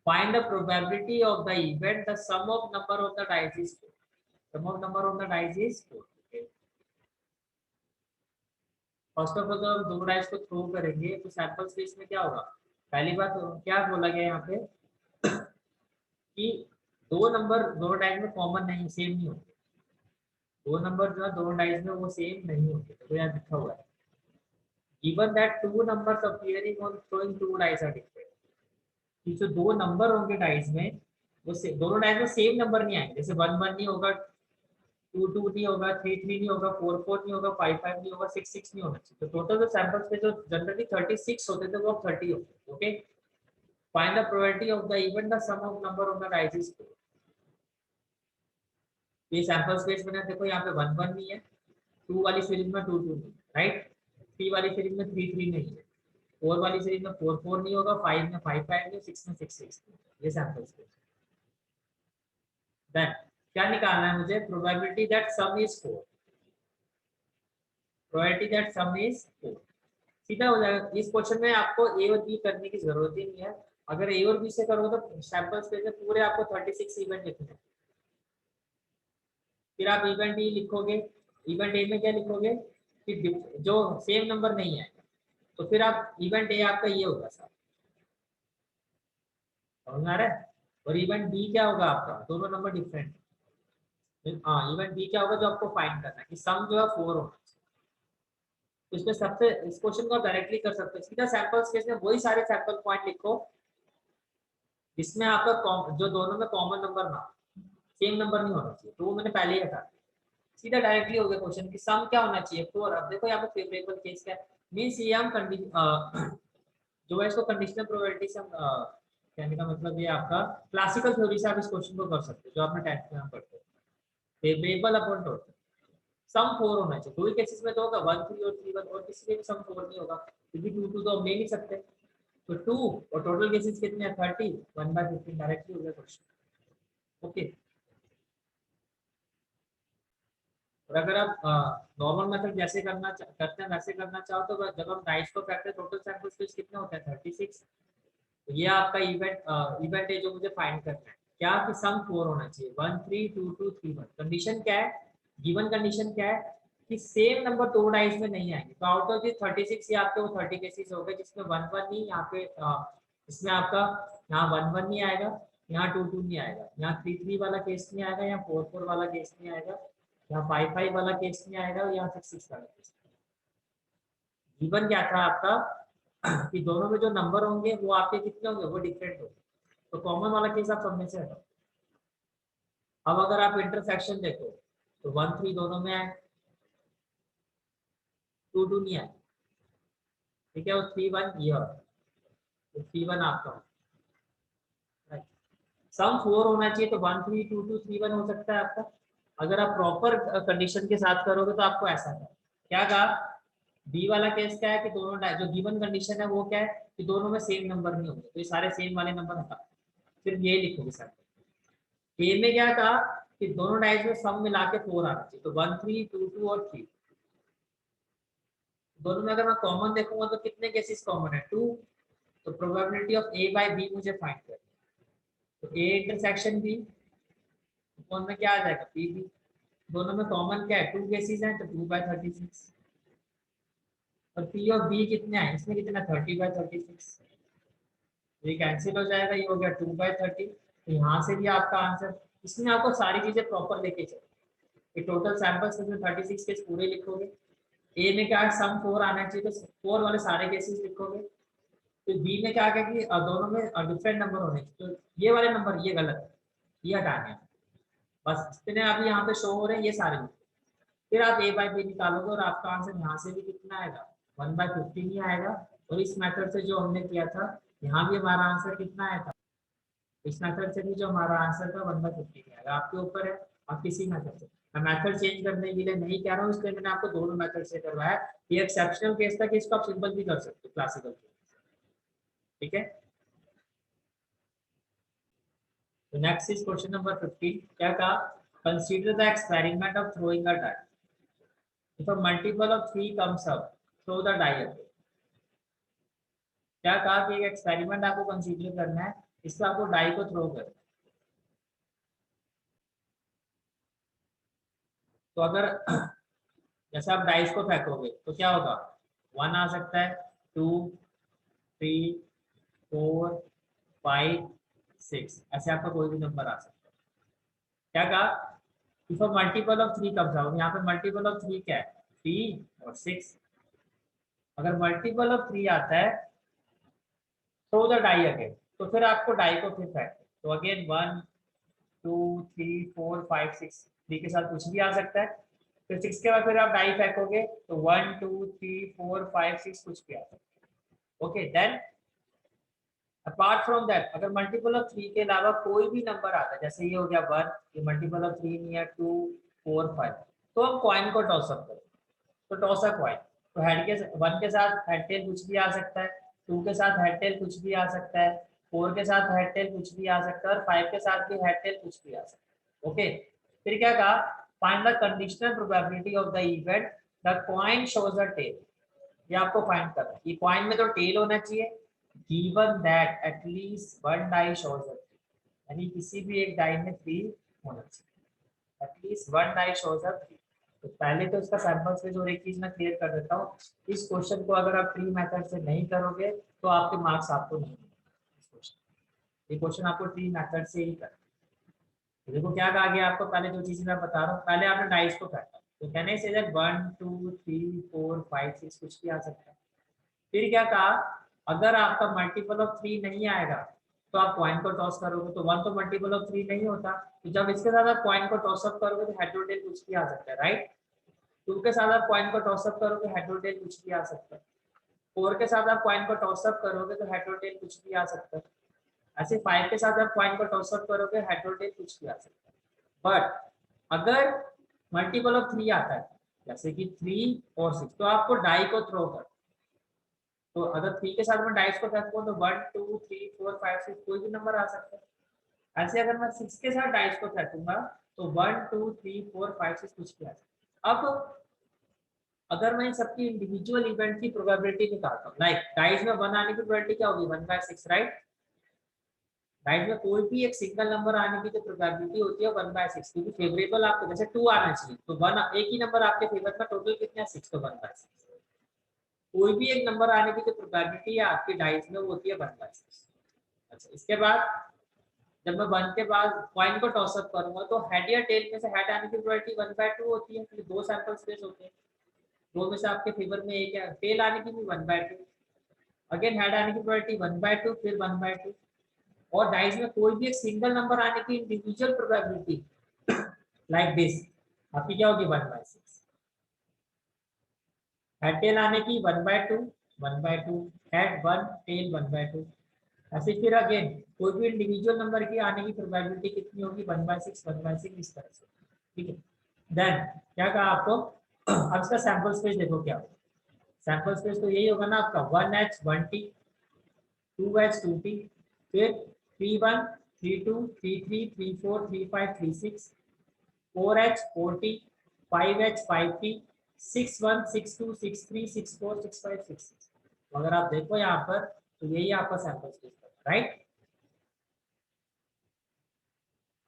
Find the probability of the event the sum of number of the dice is 4। Sum of number of the dice is 4, okay. First of all जब हम दो डाइज को थ्रो करेंगे तो सैंपल स्पेस में क्या होगा? पहली बात तो क्या बोला गया यहाँ पे कि दो नंबर दोनों डाइस में कॉमन नहीं, सेम नहीं होते। दो नंबर जो है दोनों डाइस में वो सेम नहीं होते, तो यहाँ लिखा हुआ है given that two numbers appearing on showing two dice are different, कि जो दो नंबर होंगे डाइस में वो दोनों डाइस में सेम नंबर नहीं आएंगे, जैसे 1 1 नहीं होगा, 2 2 नहीं होगा, 3 3 नहीं होगा, 4 4 नहीं होगा, 5 5 नहीं होगा, 6 6 नहीं होना चाहिए। तो टोटल जो सैंपल्स पे जो जनरली 36 होते थे वो अब 30 होते हैं। Okay, find the probability of the event the sum of number of the dice. ये सैंपल स्पेस में देखो यहाँ पे 1 1 नहीं है, 2 वाली सीरीज में 2 2 नहीं है, राइट, 3 वाली सीरीज में 3 3 नहीं है, 4 वाली सीरीज में 4 4 नहीं होगा, 5 में 5 5 नहीं, 6 में 6 6 नहीं। ये सैंपल स्पेस। देन क्या निकालना है मुझे, probability that some is 4, probability that some is 4। सीधा हो जाएगा। इस क्वेश्चन में आपको ए और बी करने की जरूरत ही नहीं है। अगर ए और बी से करोगे तो सैंपल स्पेस में पूरे आपको 36 इवेंट लिखने हैं। फिर आप इवेंट ई लिखोगे, इवेंट ए में क्या लिखोगे कि जो सेम नंबर नहीं है, तो फिर आप इवेंट ए आपका ये होगा सर, समझ में आ रहा है। और इवेंट बी क्या होगा आपका, दोनों नंबर डिफरेंट। हाँ, इवेंट बी क्या होगा जो आपको फाइंड करना है कि सम जो है 4 होना चाहिए। तो इसमें सबसे इस क्वेश्चन को आप डायरेक्टली कर सकते हो, सीधा सैंपल स्पेस में वही सारे सैंपल पॉइंट लिखो जिसमें आपका जो दोनों में कॉमन नंबर ना, सेम नंबर नहीं होना चाहिए, तो वो मैंने पहले ही हटा दिया। सीधा डायरेक्टली हो गया क्वेश्चन की सम क्या होना चाहिए 4। अब देखो यहाँ पे फेवरेबल केस क्या है, मींस ये हम जो है इसको कंडीशनल प्रोबेबिलिटी से हम कहने का मतलब ये आपका क्लासिकल थ्योरी से आप इस क्वेश्चन को कर सकते हो, जो आपने टेंथ में हम पढ़ते हैं, फेवरेबल अपॉन टोटल। सम 4 होना चाहिए, दो ही केसेस में तो होगा 1 3 और 3 1, और किसी में भी सम 4 नहीं होगा क्योंकि 2 2 तो हम ले नहीं सकते। तो 2 और टोटल केसेस कितने हैं 30, 1/15 डायरेक्टली हो गया क्वेश्चन। ओके, और अगर आप नॉर्मल मेथड जैसे करते हैं वैसे करना चाहो तो जब हम डाइस को करते हैं टोटल सैंपल स्पेस कितने होते हैं 36। तो ये आपका इवेंट है जो मुझे फाइंड करना है, क्या कि सम 4 होना चाहिए 1 3 2 2 3 1। कंडीशन क्या है, गिवन कंडीशन क्या है कि सेम नंबर दो डाइस में नहीं आएंगे। तो आउट ऑफ दिस 36 ये आपके वो 30 केसेस हो गए जिसमें 1 1 नहीं, यहाँ पे इसमें आपका यहाँ 1 1 नहीं आएगा, यहाँ 2 2 नहीं आएगा, यहाँ 3 3 वाला केस नहीं आएगा, यहाँ 4 4 वाला केस नहीं आएगा, यहाँ 5 5 वाला केस नहीं आएगा, और यहाँ 6 6 वाला केस। गिवन क्या था आपका कि दोनों में जो नंबर होंगे वो आपके कितने होंगे, वो डिफरेंट होंगे। तो कॉमन वाला केस आप सब में से हटाओ। अब अगर आप इंटरसेक्शन देखो तो 1 3 दोनों में आए, 2 2 नहीं आए, ठीक है, और 3 1 ये, तो 3 1 आपका सम 4 होना चाहिए, तो 1 3 2 2 3 1 हो सकता है आपका। अगर आप प्रॉपर कंडीशन के साथ करोगे तो आपको ऐसा है, क्या कहा, बी वाला केस क्या है कि दोनों जो गिवन कंडीशन है वो क्या है कि दोनों में सेम नंबर नहीं होंगे, तो ये सारे सेम वाले नंबर हटा, फिर ये लिखोगे सर। ए में क्या था कि दोनों डाइस में सम मिला के 4 आना चाहिए, तो 1 3 2 2 और 3, दोनों में अगर मैं कॉमन देखूंगा तो कितने केसेस कॉमन है 2। तो probability of A by B मुझे फाइंड करना है, तो ए इंटरसेक्शन बी, कौन में क्या आ जाएगा पी बी। दोनों में कॉमन क्या है 2 केसेस हैं, तो 2/36। और पी और बी कितने हैं, इसमें कितना 30/36, ये कैंसिल हो जाएगा, ये हो गया 2/30। तो यहाँ से भी आपका आंसर, इसमें आपको सारी चीजें प्रॉपर लेके चलो, टोटल सैंपल्स में 36 केस पूरे लिखोगे। ए में क्या सम 4 आना चाहिए, तो 4 वाले सारे केसेस लिखोगे। तो बी में क्या है कि दोनों में डिफरेंट नंबर होने चाहिए, तो ये वाले नंबर ये गलत है, ये हटाने हैं। बस जितने अभी यहाँ पे शो हो रहे हैं ये सारे लिखो। फिर आप ए बाई बी निकालोगे और आपका आंसर यहाँ से भी कितना आएगा 1/15 ही आएगा। और इस मेथड से जो हमने किया था यहाँ भी हमारा आंसर कितना आया था, इस मेथड से भी जो हमारा आंसर था 1/15 आएगा। आपके ऊपर है, आप किसी मेथड से, मैं मेथड चेंज करने के लिए नहीं कह रहा हूँ, इसलिए मैंने आपको दोनों मेथड से करवाया। ये एक्सेप्शनल केस था कि इसको आप सिंपल भी कर सकते हो क्लासिकल केस, ठीक है। तो नेक्स्ट इज क्वेश्चन नंबर 15, क्या कहा, consider the experiment of throwing a die, if a multiple of 3 comes up throw the die away. क्या कहा कि एक एक्सपेरिमेंट आपको कंसीडर करना है, इससे आपको डाई को थ्रो करना है। तो अगर जैसे आप डाइस को फेंकोगे तो क्या होगा, 1 आ सकता है, 2 3 4 5 6, ऐसे आपका कोई भी नंबर आ सकता है। क्या कहा, if a multiple of 3 comes out, यहाँ पे मल्टीपल ऑफ 3 क्या है, 3 और 6। अगर मल्टीपल ऑफ 3 आता है थ्रो द डाई अगेन, तो फिर आपको डाई को फिर फेंक, तो अगेन 1 2 3 4 5 6, 3 के साथ कुछ भी आ सकता है, फिर 6 के बाद फिर आप डाई फेंकोगे तो 1 2 3 4 5 6 कुछ भी आ सकता है। Okay, then apart from that अगर मल्टीपल ऑफ 3 के अलावा कोई भी नंबर आता है, जैसे ये हो गया 1, ये मल्टीपल ऑफ 3 नहीं है, 2 4 5, तो हम कॉइन को टॉस अप करें, तो टॉस अ कॉइन, तो हेड के 1 के साथ हेड टेल कुछ भी आ सकता है, 2 के साथ हेड टेल कुछ भी आ सकता है, 4 के साथ हेड टेल कुछ भी आ सकता है, और 5 के साथ भी हेड टेल कुछ भी आ सकता है। ओके, फिर क्या कहा, find the conditional probability of the event the coin shows a tail, ये आपको फाइंड करना है, ये कॉइन में तो टेल होना चाहिए, given that at least one die shows a tail, यानी किसी भी एक डाई में 3 होना चाहिए, at least one die shows a 3। तो पहले तो इसका सैंपल स्पेस और एक चीज मैं क्लियर कर देता हूँ, इस क्वेश्चन को अगर आप ट्री मेथड से नहीं करोगे तो आपके मार्क्स आपको नहीं मिलेंगे इस क्वेश्चन, ये क्वेश्चन आपको ट्री मेथड से ही करना है। तो देखो क्या कहा गया आपको, पहले जो चीजें मैं बता रहा हूँ, पहले आपने डाइस को काटा, तो कहने से 1 2 3 4 5 6 कुछ भी आ सकता है। फिर क्या कहा, अगर आपका मल्टीपल ऑफ 3 नहीं आएगा तो आप कॉइन को टॉस करोगे, तो 1 तो मल्टीपल ऑफ 3 नहीं होता, तो जब इसके साथ आप कॉइन को टॉस अप करोगे तो हेड और टेल कुछ भी आ सकता है, राइट। 2 के साथ आप कॉइन को टॉस अप करोगे, हेड और टेल कुछ भी आ सकता है। 4 के साथ आप कॉइन को टॉस अप करोगे तो हेड और टेल कुछ भी आ सकता है। ऐसे 5 के साथ आप कॉइन को टॉस अप करोगे, हेड और टेल कुछ भी आ सकता है। बट अगर मल्टीपल ऑफ 3 आता है, जैसे कि 3 और 6, तो आपको डाई को थ्रो कर, तो अगर 3 के साथ मैं डाइस को फेंकूं तो 1 2 3 4 5 6 कोई भी नंबर आ सकता है। ऐसे अगर मैं 6 के साथ डाइस को फेंकूंगा तो 1 2 3 4 5 6 कुछ भी आ सकता है। अब अगर मैं इन सबकी इंडिविजुअल इवेंट की प्रोबेबिलिटी निकालता हूँ, लाइक डाइस में 1 आने की प्रोबेबिलिटी क्या होगी, 1/6, राइट। डाइस में कोई भी एक सिंगल नंबर आने की जो प्रोबेबिलिटी होती है 1/6, क्योंकि फेवरेबल आपको जैसे 2 आना चाहिए, तो 1 एक ही नंबर आपके फेवर में, टोटल कितना है 6, तो 1/6। कोई भी एक नंबर आने की जो प्रोबेबिलिटी है आपकी डाइस में वो होती है 1/6। अच्छा, इसके बाद जब मैं 1 के बाद कॉइन को टॉस अप करूंगा तो हेड या टेल में से हेड आने की प्रोबेबिलिटी 1/2 होती है, क्योंकि 2 सैंपल स्पेस होते हैं, दो में से आपके फेवर में एक है, टेल आने की भी 1/2, अगेन हेड आने की प्रोबेबिलिटी 1/2 फिर 1/2, और डाइस में कोई भी एक सिंगल नंबर आने की इंडिविजुअल प्रोबेबिलिटी लाइक दिस आपकी क्या होगी 1/6, हेड टेल आने की 1/2 1/2, हेड 1 टेल 1/2, ऐसे फिर अगेन कोई भी इंडिविजुअल नंबर की आने की प्रोबेबिलिटी कितनी होगी 1/6 1/6, इस तरह से, ठीक है। देन क्या कहा आपको, अब इसका सैंपल स्पेस देखो क्या होगा, सैंपल स्पेस तो यही होगा ना आपका 1h 1t 2h 2t, फिर 3 1 3 2 3 3 3 4 3 5 3 6, 4h 4t 5h 5t 6 1 6 2 6 3 6 4 6 5 6 6। अगर आप देखो यहाँ पर तो यही आपका सैंपल स्पेस है, राइट।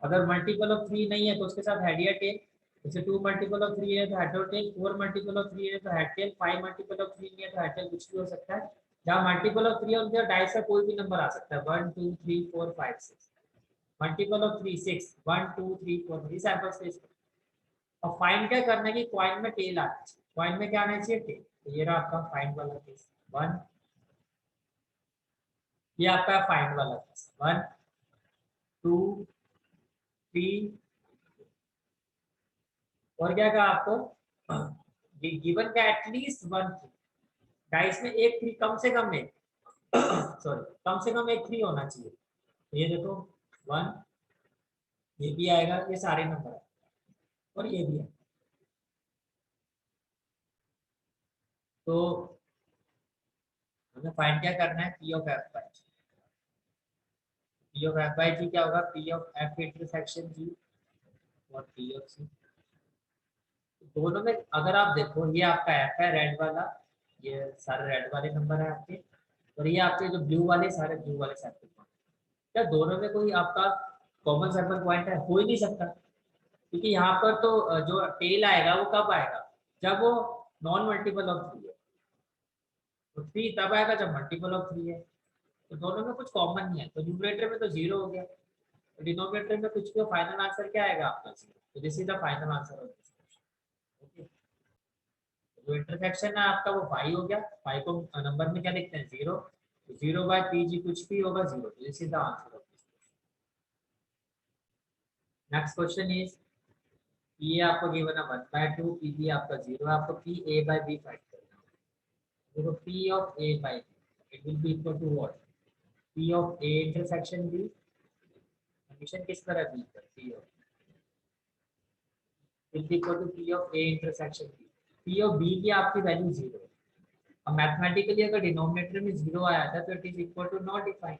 अगर मल्टीपल ऑफ 3 नहीं है तो उसके साथ हेड या टेल, जैसे 2 मल्टीपल ऑफ 3 है तो हेड और टेल, 4 मल्टीपल ऑफ 3 है तो हेड टेल, 5 मल्टीपल ऑफ 3 है तो हेड टेल, कुछ भी हो सकता है। जहाँ मल्टीपल ऑफ 3 है उनके डाइस का कोई भी नंबर आ सकता है, 1 2 3 4 5 6, मल्टीपल ऑफ 3 6 1 2 3 4 3 सैंपल स्पेस। और फाइंड क्या करना है कि कॉइन में टेल आना चाहिए, कॉइन में क्या आना चाहिए, टेल, तो ये रहा आपका फाइंड वाला केस 1, ये आपका फाइंड वाला केस 1 2 3, और क्या कहा आपको, गिवन का एटलीस्ट 1 डाइस में एक 3 कम से कम एक सॉरी कम से कम एक 3 होना चाहिए, तो ये देखो 1, ये भी आएगा, ये सारे नंबर है, और ये भी है। तो हमें फाइंड क्या करना है, P of F by G, P of F by G क्या होगा, P of F intersection G और पी ऑफ सी, दोनों में अगर आप देखो ये आपका एफ है रेड वाला, ये सारे रेड वाले नंबर है आपके, और ये आपके जो ब्लू वाले सारे ब्लू वाले सैंपल पॉइंट, क्या दोनों में कोई आपका कॉमन सैंपल पॉइंट है, हो ही नहीं सकता, क्योंकि यहाँ पर तो जो टेल आएगा वो कब आएगा, जब वो नॉन मल्टीपल ऑफ 3 है, तो 3 तब आएगा जब मल्टीपल ऑफ 3 है, तो दोनों में कुछ कॉमन नहीं है, तो न्यूमरेटर में तो 0 हो गया, डिनोमिनेटर में कुछ भी फाइनल आंसर क्या आएगा आपका 0, तो this is the final answer of this question. Okay, जो इंटरसेक्शन है आपका वो पाई हो गया, पाई को नंबर में क्या लिखते हैं 0, 0/PG कुछ भी होगा 0, तो this is the answer of this question. Next question is ये आपको गिवन है 1/2, पी आपका 0 है, आपको P A by B find करना है। देखो P of A by B it will be equal to what, P of A intersection B, condition किस पर है बी पर, P of is equal to P of A intersection B, P of B की आपकी value 0 है। अब mathematically अगर denominator में 0 आया था तो it is equal to not defined,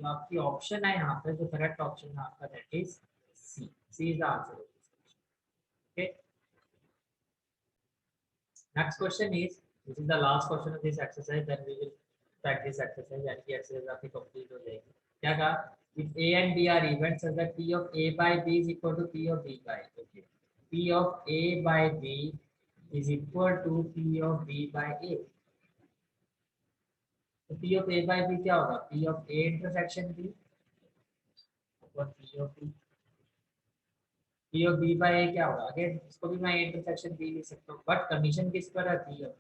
तो आपकी ऑप्शन है यहाँ पे, जो करेक्ट ऑप्शन है आपका that is C, C is the answer of this question. Okay, next question is, this is the last question of this exercise, then we will practice exercise, यानी कि exercise आपकी complete हो जाएगी। क्या कहा, if A and B are events such that P of A by B is equal to P of B by A, okay, P of A by B is equal to P of B by A, तो P of A by B क्या होगा, P of A intersection B और P of B, P of B by A क्या होगा, again इसको भी मैं intersection B लिख सकता हूँ, बट कंडीशन किस पर है, P of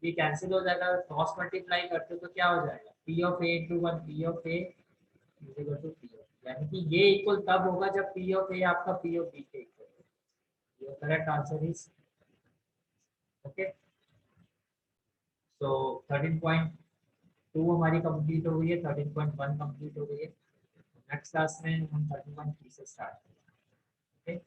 ये कैंसिल हो जाएगा, क्रॉस मल्टीप्लाई करते तो क्या हो जाएगा, P of A into 1 P of A is equal to P of, यानी कि ये इक्वल तब होगा जब P ऑफ A आपका P ऑफ B के इक्वल हो। Your correct answer is okay. So 13.2 हमारी कंप्लीट हो गई है, 13.1 कंप्लीट हो गई है। नेक्स्ट क्लास में हम 13.3 से स्टार्ट करेंगे। ओके।